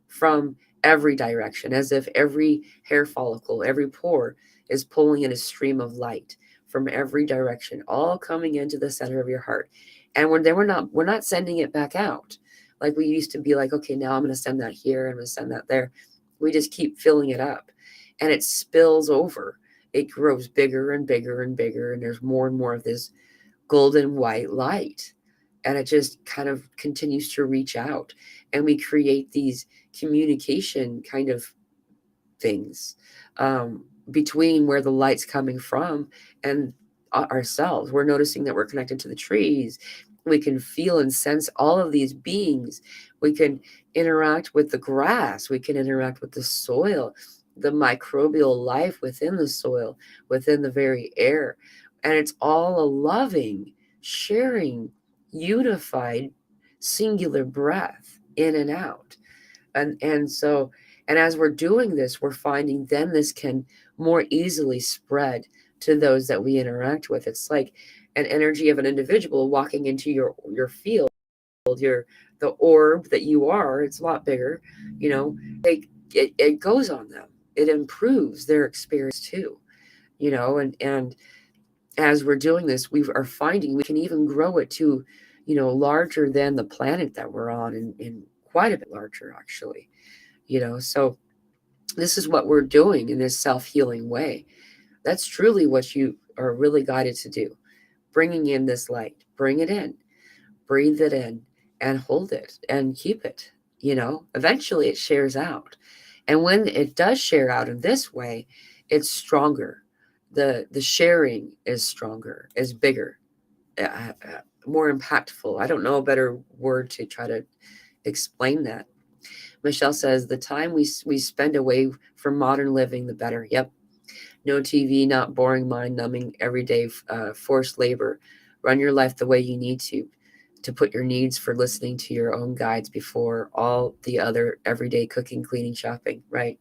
from every direction, as if every hair follicle, every pore is pulling in a stream of light from every direction, all coming into the center of your heart. And we're not sending it back out. Like we used to be like, okay, now I'm going to send that here, I'm going to send that there. We just keep filling it up, and it spills over. It grows bigger and bigger and bigger, and there's more and more of this golden white light, and it just kind of continues to reach out, and we create these communication kind of things, between where the light's coming from and ourselves. We're noticing that we're connected to the trees. We can feel and sense all of these beings. We can interact with the grass. We can interact with the soil, the microbial life within the soil, within the very air. And it's all a loving, sharing, unified, singular breath in and out. And as we're doing this, we're finding then this can more easily spread to those that we interact with. It's like an energy of an individual walking into your field, your the orb that you are. It's a lot bigger, you know. It goes on them. It improves their experience too, you know. And as we're doing this, we are finding we can even grow it to, larger than the planet that we're on, and quite a bit larger actually, So this is what we're doing in this self-healing way. That's truly what you are really guided to do. Bringing in this light, bring it in, breathe it in, and hold it and keep it. Eventually it shares out. And when it does share out in this way, it's stronger. The sharing is stronger, is bigger, more impactful. I don't know a better word to try to explain that. Michelle says the time we spend away from modern living, the better. Yep. No TV, not boring, mind numbing, everyday forced labor. Run your life the way you need to put your needs for listening to your own guides before all the other everyday cooking, cleaning, shopping. Right.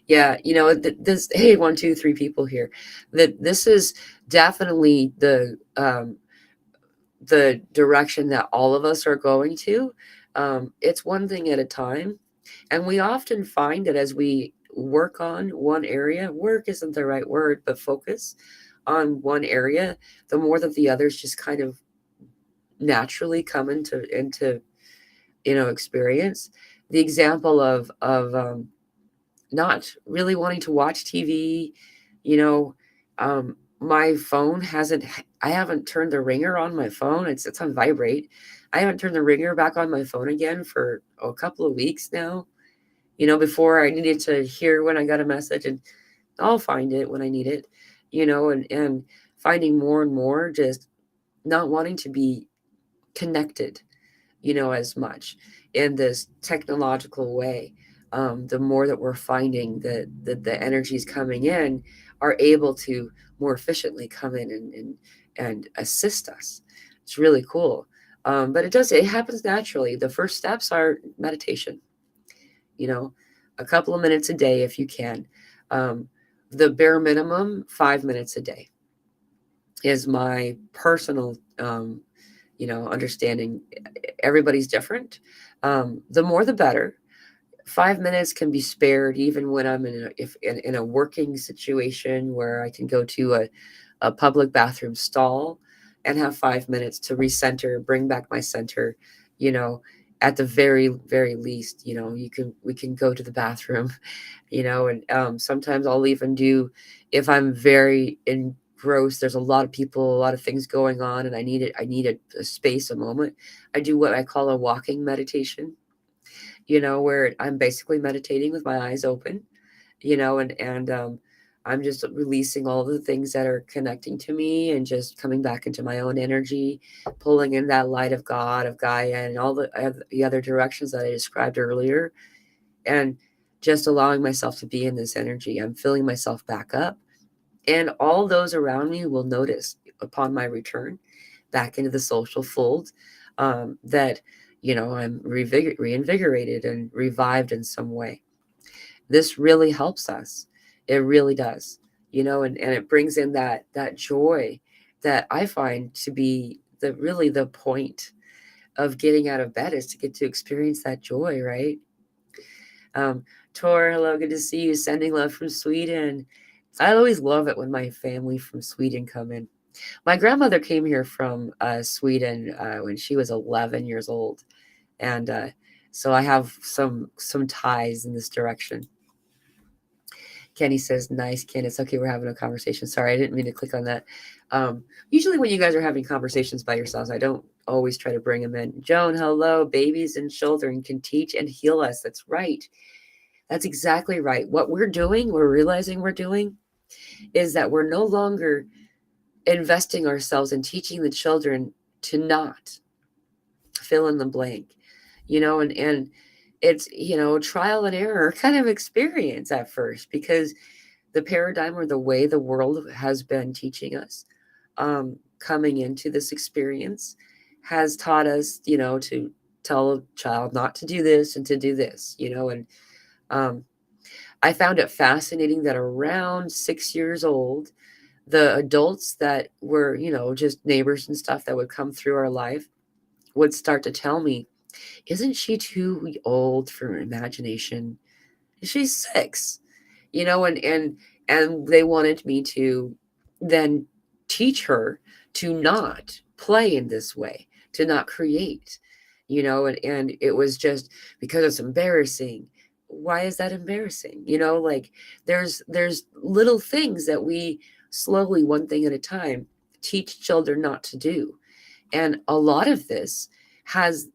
Yeah. This, hey, 1, 2, 3 people here. That this is definitely the direction that all of us are going to. It's one thing at a time. And we often find that as we work on one area, work isn't the right word, but focus on one area, the more that the others just kind of naturally come into experience. The example of not really wanting to watch TV, you know, my phone I haven't turned the ringer on my phone. It's on vibrate. I haven't turned the ringer back on my phone again for a couple of weeks now. Before I needed to hear when I got a message, and I'll find it when I need it, and finding more and more just not wanting to be connected, as much in this technological way. The more that we're finding that the energies coming in are able to more efficiently come in and assist us. It's really cool. But it happens naturally. The first steps are meditation, a couple of minutes a day if you can. The bare minimum, 5 minutes a day is my personal, understanding. Everybody's different. The more, the better. 5 minutes can be spared even when I'm in a working situation where I can go to a public bathroom stall and have 5 minutes to recenter, bring back my center, you know, at the very, very least, we can go to the bathroom, and sometimes I'll even do, if I'm very engrossed, there's a lot of people, a lot of things going on, and I need a space, a moment. I do what I call a walking meditation, where I'm basically meditating with my eyes open, and I'm just releasing all the things that are connecting to me and just coming back into my own energy, pulling in that light of God, of Gaia, and all the other directions that I described earlier, and just allowing myself to be in this energy. I'm filling myself back up, and all those around me will notice upon my return back into the social fold, that I'm reinvigorated and revived in some way. This really helps us. It really does, and it brings in that joy that I find to be the point of getting out of bed, is to get to experience that joy, right? um Tor, hello, good to see you. Sending love from Sweden. I always love it when my family from Sweden come in. My grandmother came here from Sweden when she was 11 years old, And so I have some ties in this direction. Kenny says, nice, Ken. It's okay. We're having a conversation. Sorry, I didn't mean to click on that. Usually when you guys are having conversations by yourselves, I don't always try to bring them in. Joan, hello. Babies and children can teach and heal us. That's right. That's exactly right. What we're realizing we're doing is that we're no longer investing ourselves in teaching the children to not fill in the blank, and it's, trial and error kind of experience at first, because the paradigm or the way the world has been teaching us, coming into this experience, has taught us, to tell a child not to do this and to do this, and um, I found it fascinating that around 6 years old, the adults that were, just neighbors and stuff that would come through our life would start to tell me, isn't she too old for imagination? She's 6, and they wanted me to then teach her to not play in this way, to not create, and it was just because it's embarrassing. Why is that embarrassing? Like, there's little things that we slowly, one thing at a time, teach children not to do. And a lot of this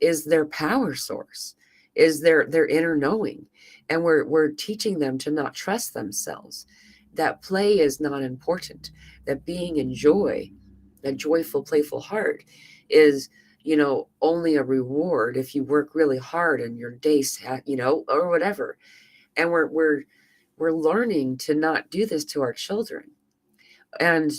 is their power source, is their inner knowing. And we're teaching them to not trust themselves, that play is not important, that being in joy, a joyful, playful heart, is, only a reward if you work really hard and your days, or whatever. And we're learning to not do this to our children. And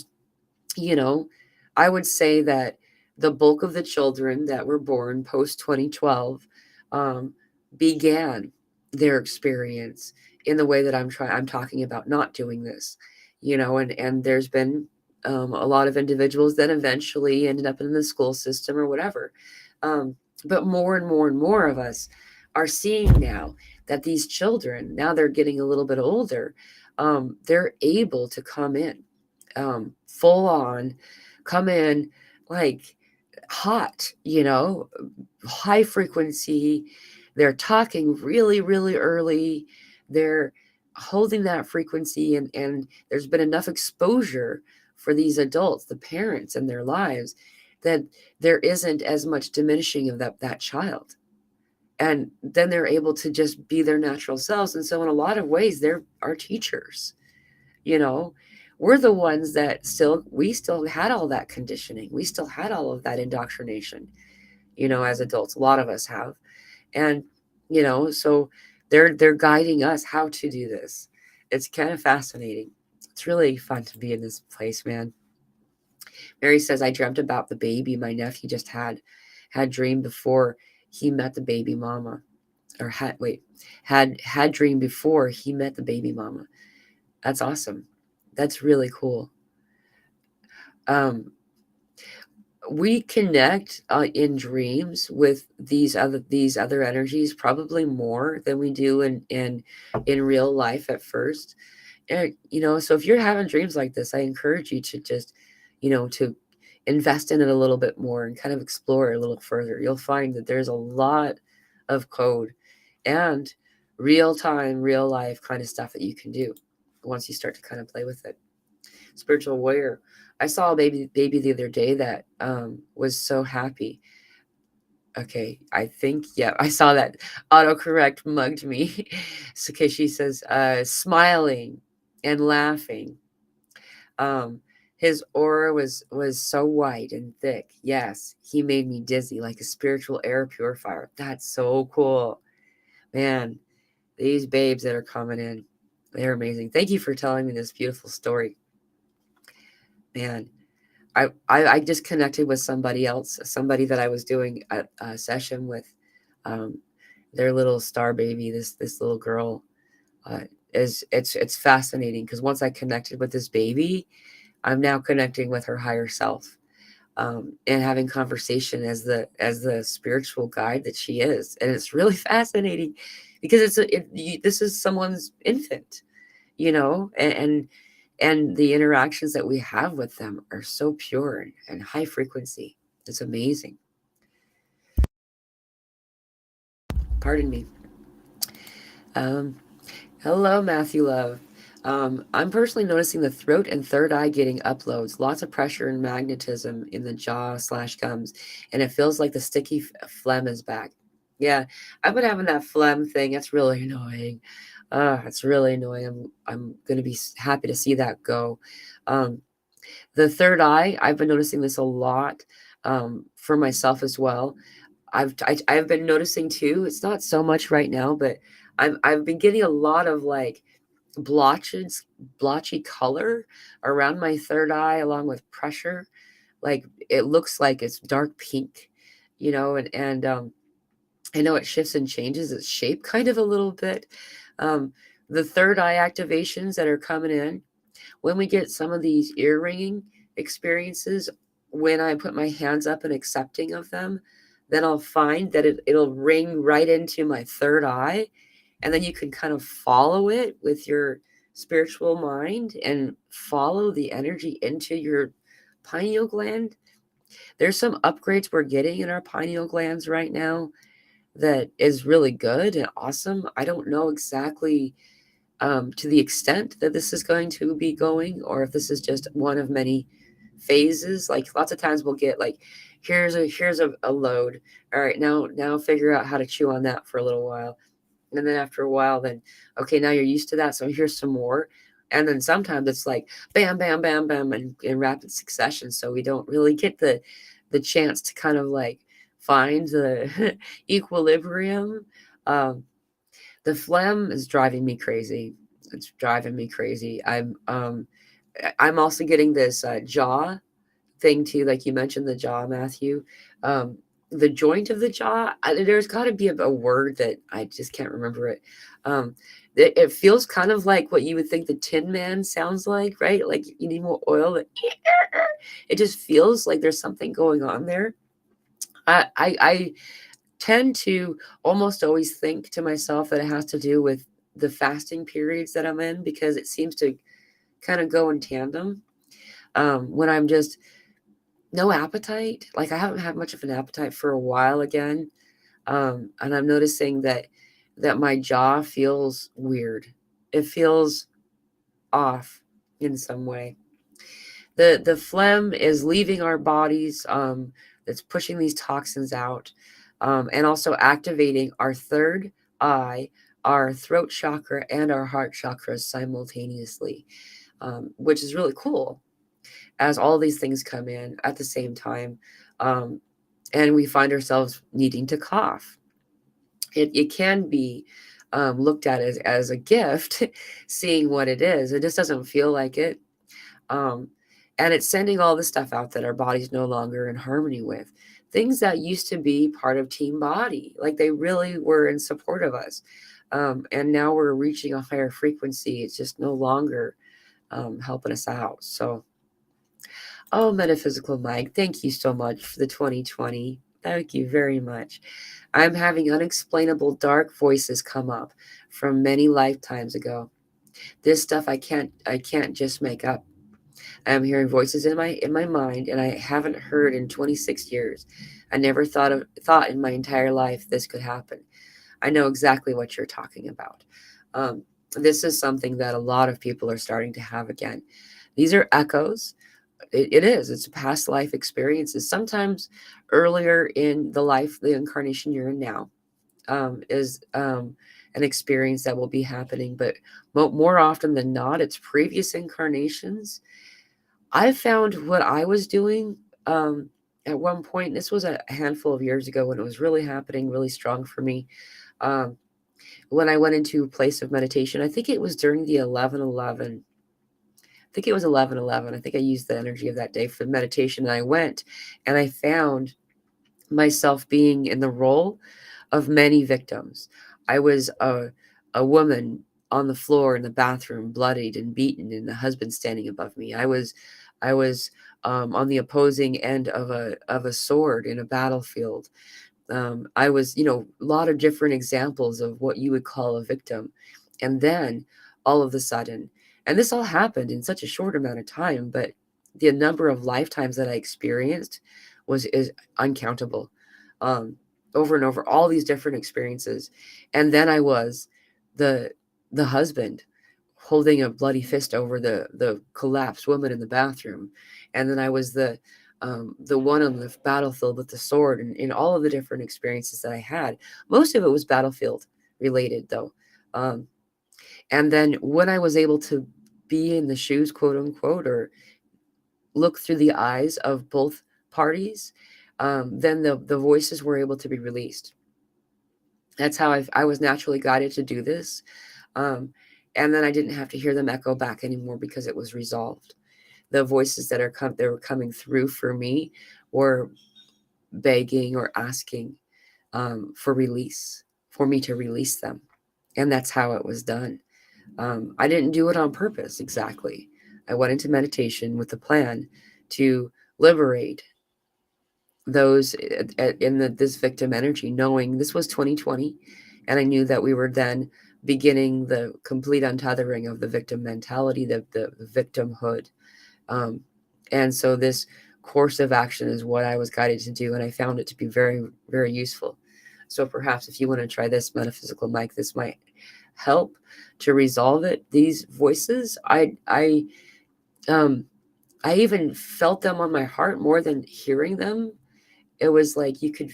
you know, I would say that the bulk of the children that were born post 2012, um, began their experience in the way that I'm talking about not doing this, and there's been, a lot of individuals that eventually ended up in the school system or whatever. But more and more and more of us are seeing now that these children, now they're getting a little bit older, they're able to come in, full on, come in like hot, high frequency. They're talking really, really early. They're holding that frequency, and there's been enough exposure for these adults, the parents in their lives, that there isn't as much diminishing of that child. And then they're able to just be their natural selves. And so in a lot of ways, they're our teachers. you know we're the ones that we still had all that conditioning, we still had all of that indoctrination, as adults, a lot of us have. And so they're guiding us how to do this. It's kind of fascinating. It's really fun to be in this place, man. Mary says, I dreamt about the baby my nephew just had dreamed before he met the baby mama, or had dreamed before he met the baby mama. That's awesome. That's really cool. Um, we connect, in dreams with these other energies probably more than we do in real life at first. And so if you're having dreams like this, I encourage you to just, to invest in it a little bit more and kind of explore it a little further. You'll find that there's a lot of code and real time, real life kind of stuff that you can do once you start to kind of play with it. Spiritual warrior. I saw a baby the other day that, was so happy. Okay, I think, yeah, I saw that autocorrect mugged me. So, okay, she says, smiling and laughing. Um, his aura was so white and thick. Yes, he made me dizzy like a spiritual air purifier. That's so cool, man. These babes that are coming in, they're amazing. Thank you for telling me this beautiful story, man. I just connected with somebody else, somebody that I was doing a session with, um, their little star baby, this little girl. It's fascinating because once I connected with this baby, I'm now connecting with her higher self, and having conversation as the spiritual guide that she is, and it's really fascinating because this is someone's infant, and the interactions that we have with them are so pure and high frequency. It's amazing. Pardon me. Um, Hello, Matthew Love. I'm personally noticing the throat and third eye getting uploads, lots of pressure and magnetism in the jaw slash gums, and it feels like the sticky phlegm is back. Yeah, I've been having that phlegm thing. It's really annoying. It's really annoying. I'm gonna be happy to see that go. Um, the third eye, I've been noticing this a lot for myself as well. I've been noticing too. It's not so much right now, but I've been getting a lot of like blotches, blotchy color around my third eye, along with pressure. Like it looks like it's dark pink, and I know it shifts and changes its shape kind of a little bit. Um, the third eye activations that are coming in when we get some of these ear ringing experiences, when I put my hands up and accepting of them, then I'll find that it'll ring right into my third eye. And then you can kind of follow it with your spiritual mind and follow the energy into your pineal gland. There's some upgrades we're getting in our pineal glands right now that is really good and awesome. I don't know exactly to the extent that this is going to be going, or if this is just one of many phases. Like lots of times we'll get like, here's a load. All right, now figure out how to chew on that for a little while, and then after a while, then okay, now you're used to that, so here's some more. And then sometimes it's like bam, bam, bam, bam, and in rapid succession. So we don't really get the chance to kind of like find the equilibrium. Um, the phlegm is driving me crazy. It's driving me crazy. I'm also getting this jaw thing too, like you mentioned the jaw, Matthew. Um, the joint of the jaw. There's got to be a word that I just can't remember it. It feels kind of like what you would think the Tin Man sounds like, right? Like you need more oil. It just feels like there's something going on there. I tend to almost always think to myself that it has to do with the fasting periods that I'm in, because it seems to kind of go in tandem. When I'm just no appetite, like I haven't had much of an appetite for a while again, and I'm noticing that my jaw feels weird. It feels off in some way. The phlegm is leaving our bodies. That's pushing these toxins out, and also activating our third eye, our throat chakra, and our heart chakras simultaneously, which is really cool. As all these things come in at the same time, um, and we find ourselves needing to cough. It can be looked at as a gift, seeing what it is. It just doesn't feel like it. Um, and it's sending all the stuff out that our body's no longer in harmony with. Things that used to be part of Team Body, like they really were in support of us. And now we're reaching a higher frequency. It's just no longer helping us out. So, oh, Metaphysical Mike, thank you so much for the 2020. Thank you very much. I'm having unexplainable dark voices come up from many lifetimes ago. This stuff I can't just make up. I'm hearing voices in my mind, and I haven't heard in 26 years. I never thought in my entire life this could happen. I know exactly what you're talking about. This is something that a lot of people are starting to have again. These are echoes. It is. It's past life experiences. Sometimes earlier in the incarnation you're in now, is an experience that will be happening. But more often than not, it's previous incarnations. I found what I was doing at one point. This was a handful of years ago when it was really happening, really strong for me. Um, when I went into a place of meditation, I think it was during the 11:11. I think it was 11:11. I think I used the energy of that day for meditation. And I went and I found myself being in the role of many victims. I was a woman on the floor in the bathroom, bloodied and beaten, and the husband standing above me. I was on the opposing end of a sword in a battlefield. I was, a lot of different examples of what you would call a victim. And then all of a sudden, and this all happened in such a short amount of time, but the number of lifetimes that I experienced is uncountable. Um, over and over, all these different experiences. And then I was the husband holding a bloody fist over the collapsed woman in the bathroom. And then I was the one on the battlefield with the sword, and in all of the different experiences that I had. Most of it was battlefield related, though. Um, and then when I was able to be in the shoes, quote unquote, or look through the eyes of both parties, then the voices were able to be released. That's how I was naturally guided to do this. Um, and then I didn't have to hear them echo back anymore because it was resolved. The voices that were coming through for me were begging or asking for release, for me to release them. And that's how it was done. I didn't do it on purpose exactly. I went into meditation with the plan to liberate those in this victim energy, knowing this was 2020, and I knew that we were then beginning the complete untethering of the victim mentality, the victimhood. Um, and so this course of action is what I was guided to do, and I found it to be very, very useful. So perhaps if you want to try this, Metaphysical Mike, this might help to resolve it. These voices, I even felt them on my heart more than hearing them. It was like you could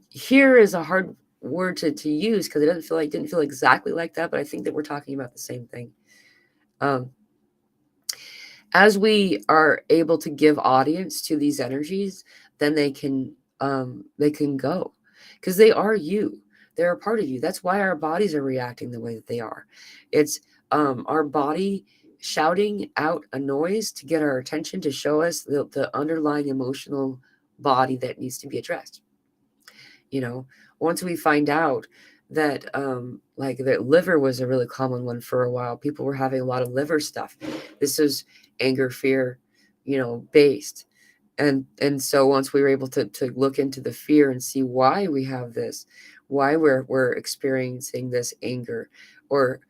hear is a hard word to use because it didn't feel exactly like that, but I think that we're talking about the same thing. As we are able to give audience to these energies, then they can go, because they are you. They're a part of you. That's why our bodies are reacting the way that they are. It's our body shouting out a noise to get our attention, to show us the underlying emotional body that needs to be addressed. Once we find out that like that liver was a really common one for a while, people were having a lot of liver stuff. This is anger, fear, based. And so once we were able to look into the fear and see why we have this, why we're experiencing this anger, or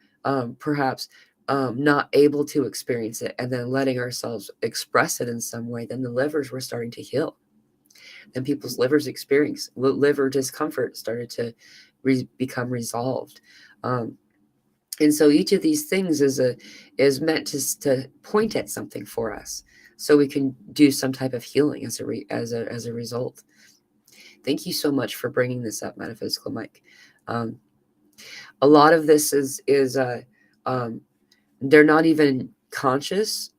perhaps not able to experience it, and then letting ourselves express it in some way, then the livers were starting to heal. And people's liver discomfort started to become resolved. And so each of these things is meant to point at something for us, so we can do some type of healing as a result. Thank you so much for bringing this up, Metaphysical Mike. A lot of this is they're not even consciousness,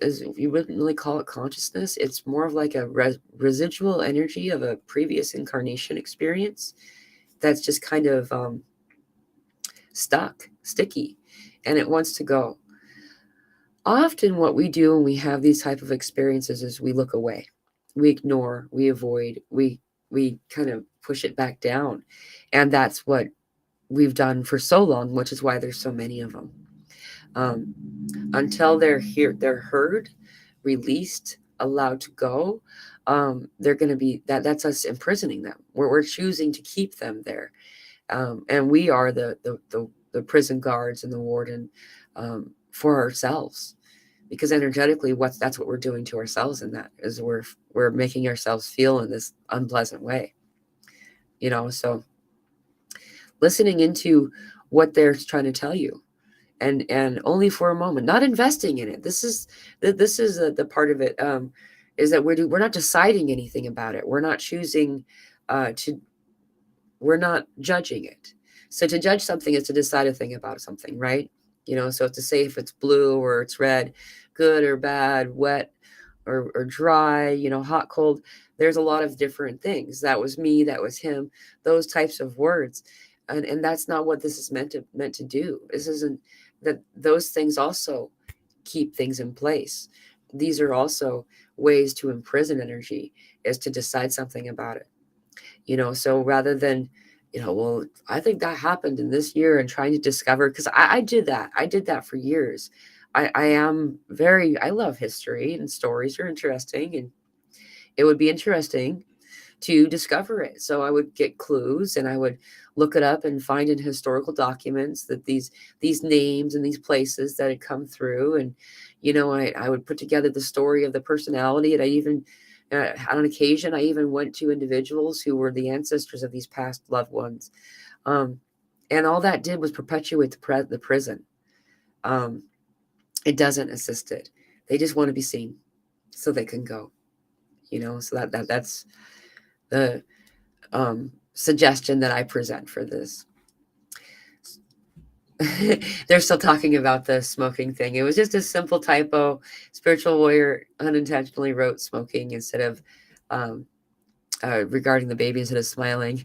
as you wouldn't really call it consciousness. It's more of like a residual energy of a previous incarnation experience that's just kind of sticky, and it wants to go. Often what we do when we have these type of experiences is we look away, we ignore, we avoid, we kind of push it back down. And that's what we've done for so long, which is why there's so many of them. Until they're heard, released, allowed to go, they're going to be that's us imprisoning them. We're choosing to keep them there. And we are the prison guards and the warden for ourselves, because energetically that's what we're doing to ourselves, and that is we're making ourselves feel in this unpleasant way. So listening into what they're trying to tell you, and only for a moment, not investing in it. This is the part of it, is that we're not deciding anything about it. We're not choosing we're not judging it. So to judge something is to decide a thing about something, right? So to say if it's blue or it's red, good or bad, wet or dry, hot, cold, there's a lot of different things. That was me, that was him, those types of words. And that's not what this is meant to do. This isn't that. Those things also keep things in place. These are also ways to imprison energy, is to decide something about it. So rather than, well, I think that happened in this year, and trying to discover, because I did that for years. I love history, and stories are interesting, and it would be interesting to discover it. So I would get clues, and I would look it up and find in historical documents that these names and these places that had come through. And I would put together the story of the personality, and I even On occasion, I even went to individuals who were the ancestors of these past loved ones. And all that did was perpetuate the prison. It doesn't assist it. They just want to be seen so they can go, so that's the suggestion that I present for this. They're still talking about the smoking thing. It was just a simple typo. Spiritual warrior unintentionally wrote smoking instead of regarding the baby instead of smiling.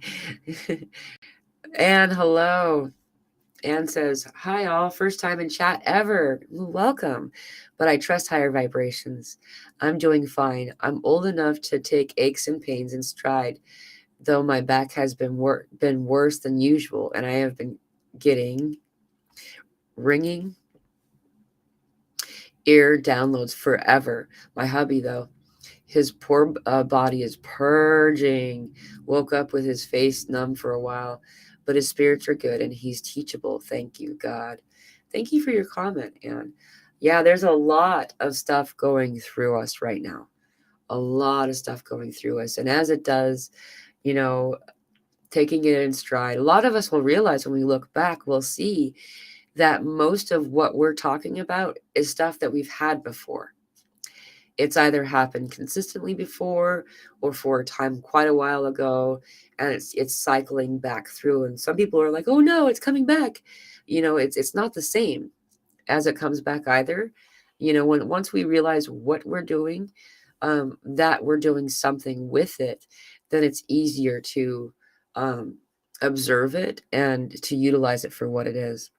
And hello. Anne says, hi all, first time in chat ever. Welcome. But I trust higher vibrations. I'm doing fine. I'm old enough to take aches and pains in stride, though my back has been worse than usual, and I have been getting ringing ear downloads forever. My hubby, though, his poor body is purging. Woke up with his face numb for a while, but his spirits are good and he's teachable. Thank you, God. Thank you for your comment, Anne. Yeah, there's a lot of stuff going through us right now. A lot of stuff going through us. And as it does, taking it in stride, a lot of us will realize when we look back, we'll see that most of what we're talking about is stuff that we've had before. It's either happened consistently before or for a time quite a while ago, and it's cycling back through. And some people are like, oh no, it's coming back. It's not the same as it comes back either. Once we realize what we're doing, that we're doing something with it, then it's easier to observe it and to utilize it for what it is.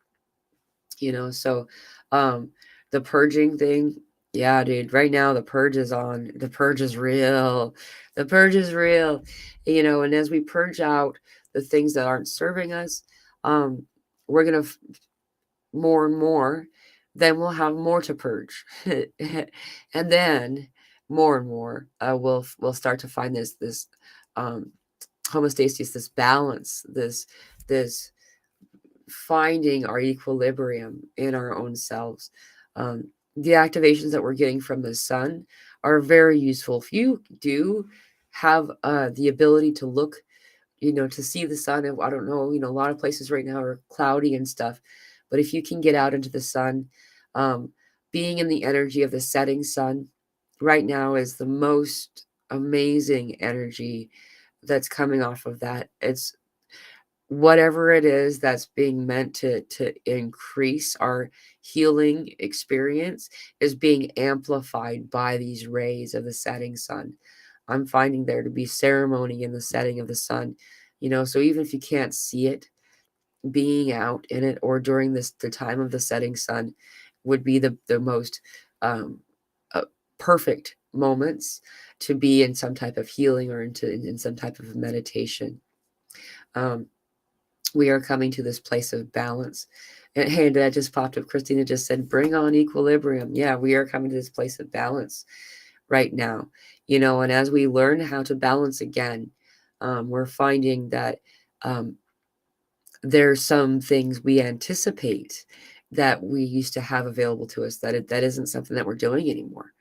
So the purging thing, yeah, dude, right now the purge is on. The purge is real. The purge is real. And as we purge out the things that aren't serving us, we're gonna more and more, then we'll have more to purge. And then more and more, we'll start to find this homeostasis, this balance, this finding our equilibrium in our own selves. The activations that we're getting from the sun are very useful. If you do have the ability to look, to see the sun, and I don't know, a lot of places right now are cloudy and stuff, but if you can get out into the sun, being in the energy of the setting sun right now is the most amazing energy that's coming off of that. It's whatever it is that's being meant to increase our healing experience is being amplified by these rays of the setting sun. I'm finding there to be ceremony in the setting of the sun, so even if you can't see it, being out in it or during the time of the setting sun would be the most perfect moments to be in some type of healing or in some type of meditation. We are coming to this place of balance. And hey, that just popped up. Christina just said, bring on equilibrium. Yeah, we are coming to this place of balance right now. And as we learn how to balance again, we're finding that there's some things we anticipate that we used to have available to us that isn't something that we're doing anymore.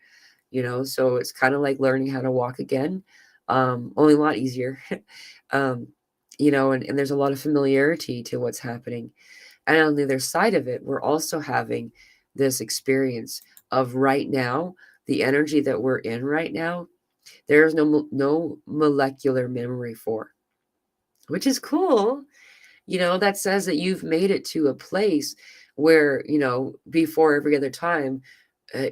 So it's kind of like learning how to walk again, only a lot easier. And there's a lot of familiarity to what's happening. And on the other side of it, we're also having this experience of right now, the energy that we're in right now, there's no molecular memory for, which is cool. That says that you've made it to a place where, before every other time,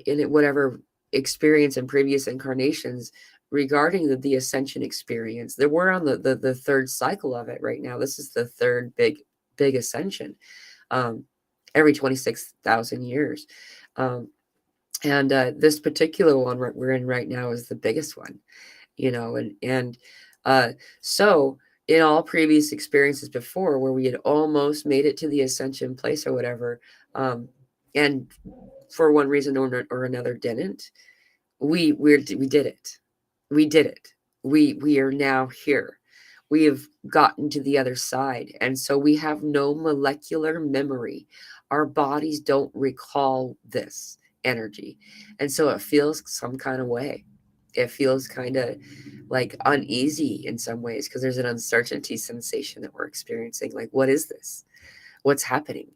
in whatever experience in previous incarnations regarding the ascension experience, that we're on the third cycle of it right now. This is the third big ascension, every 26,000 years. And this particular one we're in right now is the biggest one, and so in all previous experiences before where we had almost made it to the ascension place or whatever, and for one reason or another didn't, we did it. We did it. We are now here. We have gotten to the other side. And so we have no molecular memory. Our bodies don't recall this energy. And so it feels some kind of way. It feels kind of like uneasy in some ways because there's an uncertainty sensation that we're experiencing. Like, what is this? What's happening?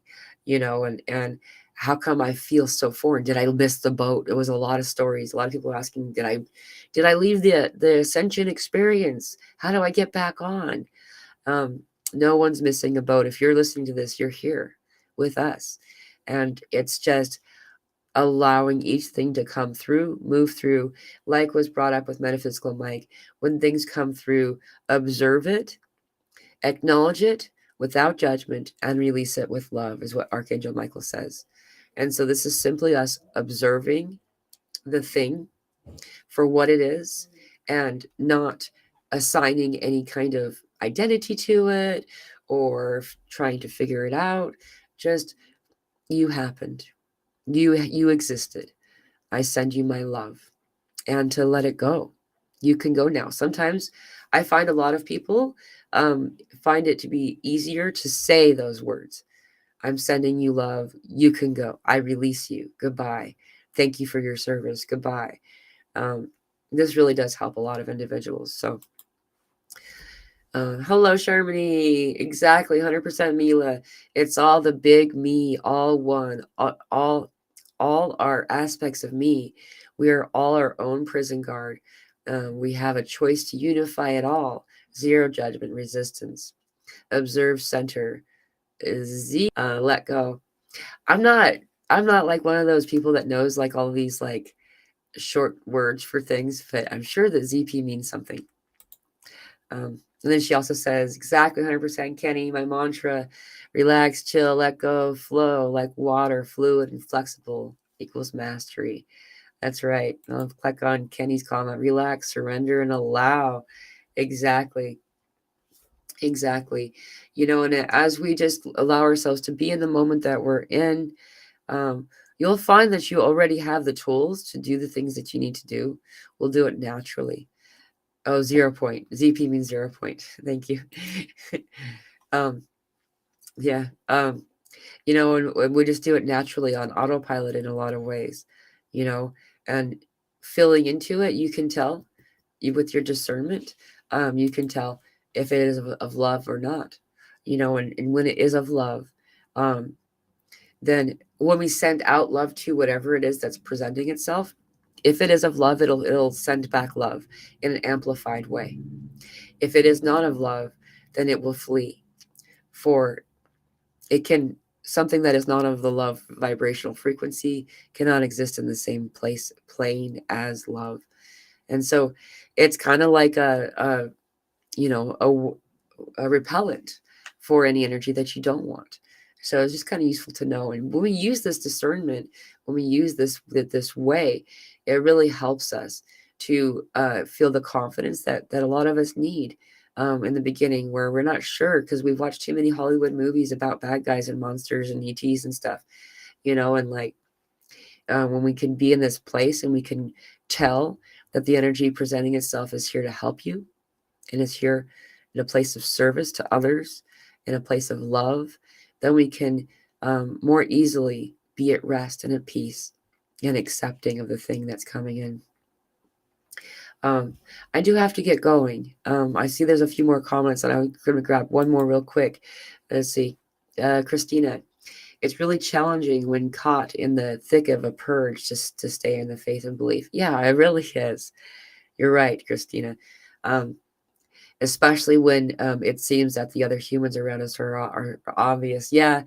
And how come I feel so foreign? Did I miss the boat? It was a lot of stories. A lot of people asking, did I leave the Ascension experience? How do I get back on? Um, no one's missing a boat. If you're listening to this, you're here with us. And it's just allowing each thing to come through, move through, like was brought up with Metaphysical Mike. When things come through, observe it, acknowledge it without judgment, and release it with love, is what Archangel Michael says. And so this is simply us observing the thing for what it is and not assigning any kind of identity to it or trying to figure it out. Just, you happened. You existed. I send you my love, and to let it go. You can go now. Sometimes I find a lot of people find it to be easier to say those words. I'm sending you love. You can go. I release you. Goodbye. Thank you for your service. Goodbye. Um, this really does help a lot of individuals. So, hello, Shermany. Exactly, 100% Mila. It's all the big me, all one, all our aspects of me. We are all our own prison guard. We have a choice to unify it all. Zero judgment, resistance. Observe, center. Let go. I'm not. I'm not like one of those people that knows like all these like short words for things, but I'm sure that ZP means something. And then she also says, exactly 100% Kenny, my mantra, relax, chill, let go, flow, like water, fluid and flexible equals mastery. That's right. I'll click on Kenny's comment, relax, surrender, and allow. Exactly. Exactly. And as we just allow ourselves to be in the moment that we're in, you'll find that you already have the tools to do the things that you need to do. We'll do it naturally. Oh, 0 point. ZP means 0 point. Thank you. um, yeah. And we just do it naturally on autopilot in a lot of ways, you know, and filling into it, you can tell with your discernment, you can tell if it is of love or not, and when it is of love, um, then when we send out love to whatever it is that's presenting itself, if it is of love, it'll send back love in an amplified way. If it is not of love, then it will flee. For it can something that is not of the love vibrational frequency cannot exist in the same plane as love. And so it's kind of like you know a repellent for any energy that you don't want. So it's just kind of useful to know. And when we use this discernment, when we use this way, it really helps us to feel the confidence that a lot of us need in the beginning, where we're not sure because we've watched too many Hollywood movies about bad guys and monsters and ETs and stuff, and like when we can be in this place and we can tell that the energy presenting itself is here to help you and is here in a place of service to others, in a place of love, then we can more easily be at rest and at peace and accepting of the thing that's coming in. I do have to get going. I see there's a few more comments, and I'm going to grab one more real quick. Let's see. Christina, it's really challenging when caught in the thick of a purge just to stay in the faith and belief. Yeah, it really is. You're right, Christina. Especially when it seems that the other humans around us are obvious. Yeah,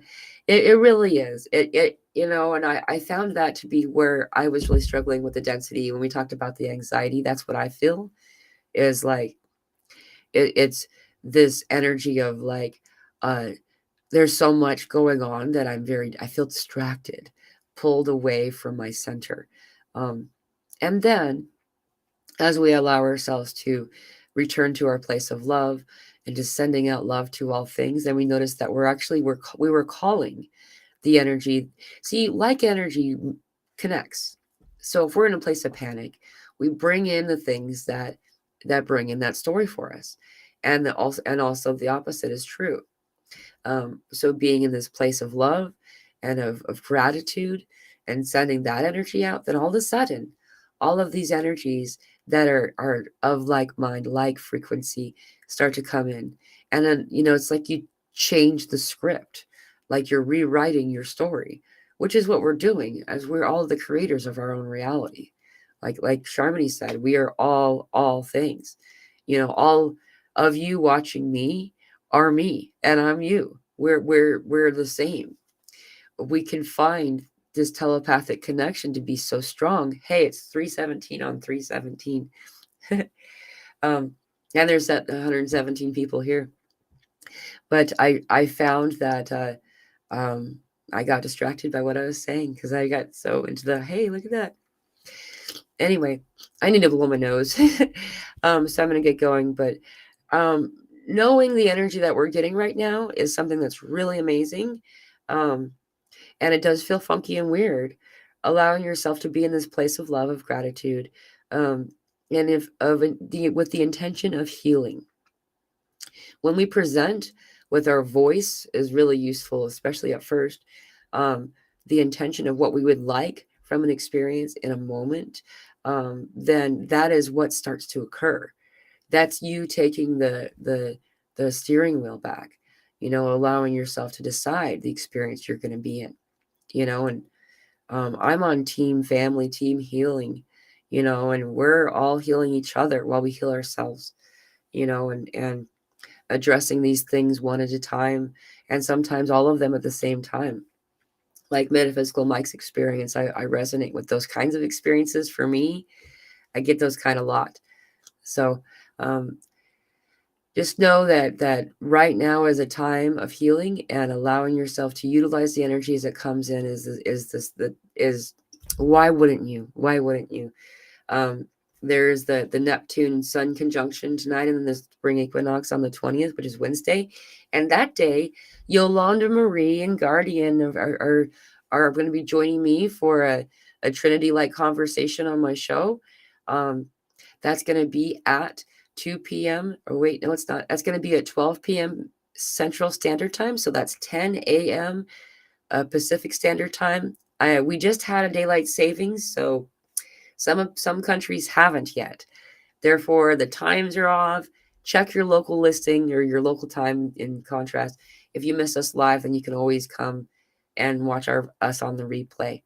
it really is. And I found that to be where I was really struggling with the density when we talked about the anxiety. That's what I feel is like it's this energy of like there's so much going on that I feel distracted, pulled away from my center. And then as we allow ourselves to return to our place of love and just sending out love to all things, then we notice that we were calling the energy. See, like energy connects. So if we're in a place of panic, we bring in the things that bring in that story for us, and also the opposite is true. So being in this place of love and of gratitude and sending that energy out, then all of a sudden, all of these energies that are of like mind, like frequency, start to come in. And then, it's like you change the script, like you're rewriting your story, which is what we're doing, as we're all the creators of our own reality. Like Sharmini said, we are all things. All of you watching me are me, and I'm you. We're the same. We can find this telepathic connection to be so strong. Hey, it's 317 on 317. um, and there's that 117 people here. But I found that I got distracted by what I was saying because I got so into the, hey, look at that. Anyway, I need to blow my nose. So I'm going to get going. But knowing the energy that we're getting right now is something that's really amazing. And it does feel funky and weird. Allowing yourself to be in this place of love, of gratitude, and with the intention of healing. When we present with our voice is really useful, especially at first. The intention of what we would like from an experience in a moment, then that is what starts to occur. That's you taking the steering wheel back, allowing yourself to decide the experience you're going to be in, and I'm on team family, team healing, and we're all healing each other while we heal ourselves, and addressing these things one at a time, and sometimes all of them at the same time. Like Metaphysical Mike's experience, I resonate with those kinds of experiences. For me, I get those kind a lot. So um, just know that right now is a time of healing, and allowing yourself to utilize the energy as it comes in is why wouldn't you? Why wouldn't you? There's the Neptune Sun conjunction tonight, and then the spring equinox on the 20th, which is Wednesday. And that day, Yolanda Marie and Guardian are going to be joining me for a Trinity-like conversation on my show. That's going to be at 2 p.m. Or wait, no, it's not. That's going to be at 12 p.m. Central Standard Time. So that's 10 a.m. Pacific Standard Time. We just had a daylight savings, so some countries haven't yet. Therefore, the times are off. Check your local listing or your local time. In contrast, if you miss us live, then you can always come and watch us on the replay.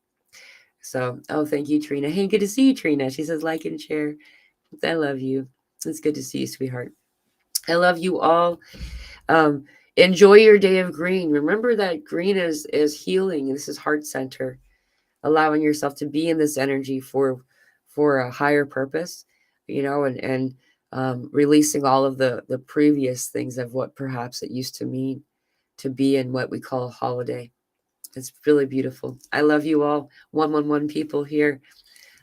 So, thank you, Trina. Hey, good to see you, Trina. She says like and share. I love you. It's good to see you, sweetheart. I love you all. Enjoy your day of green. Remember that green is healing. This is heart center. Allowing yourself to be in this energy for a higher purpose, and releasing all of the previous things of what perhaps it used to mean to be in what we call a holiday. It's really beautiful. I love you all. 111 people here.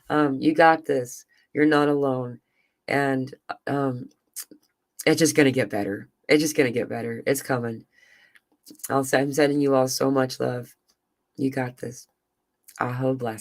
You got this. You're not alone. And it's just going to get better. It's just going to get better. It's coming. I'm sending you all so much love. You got this. Aho bless.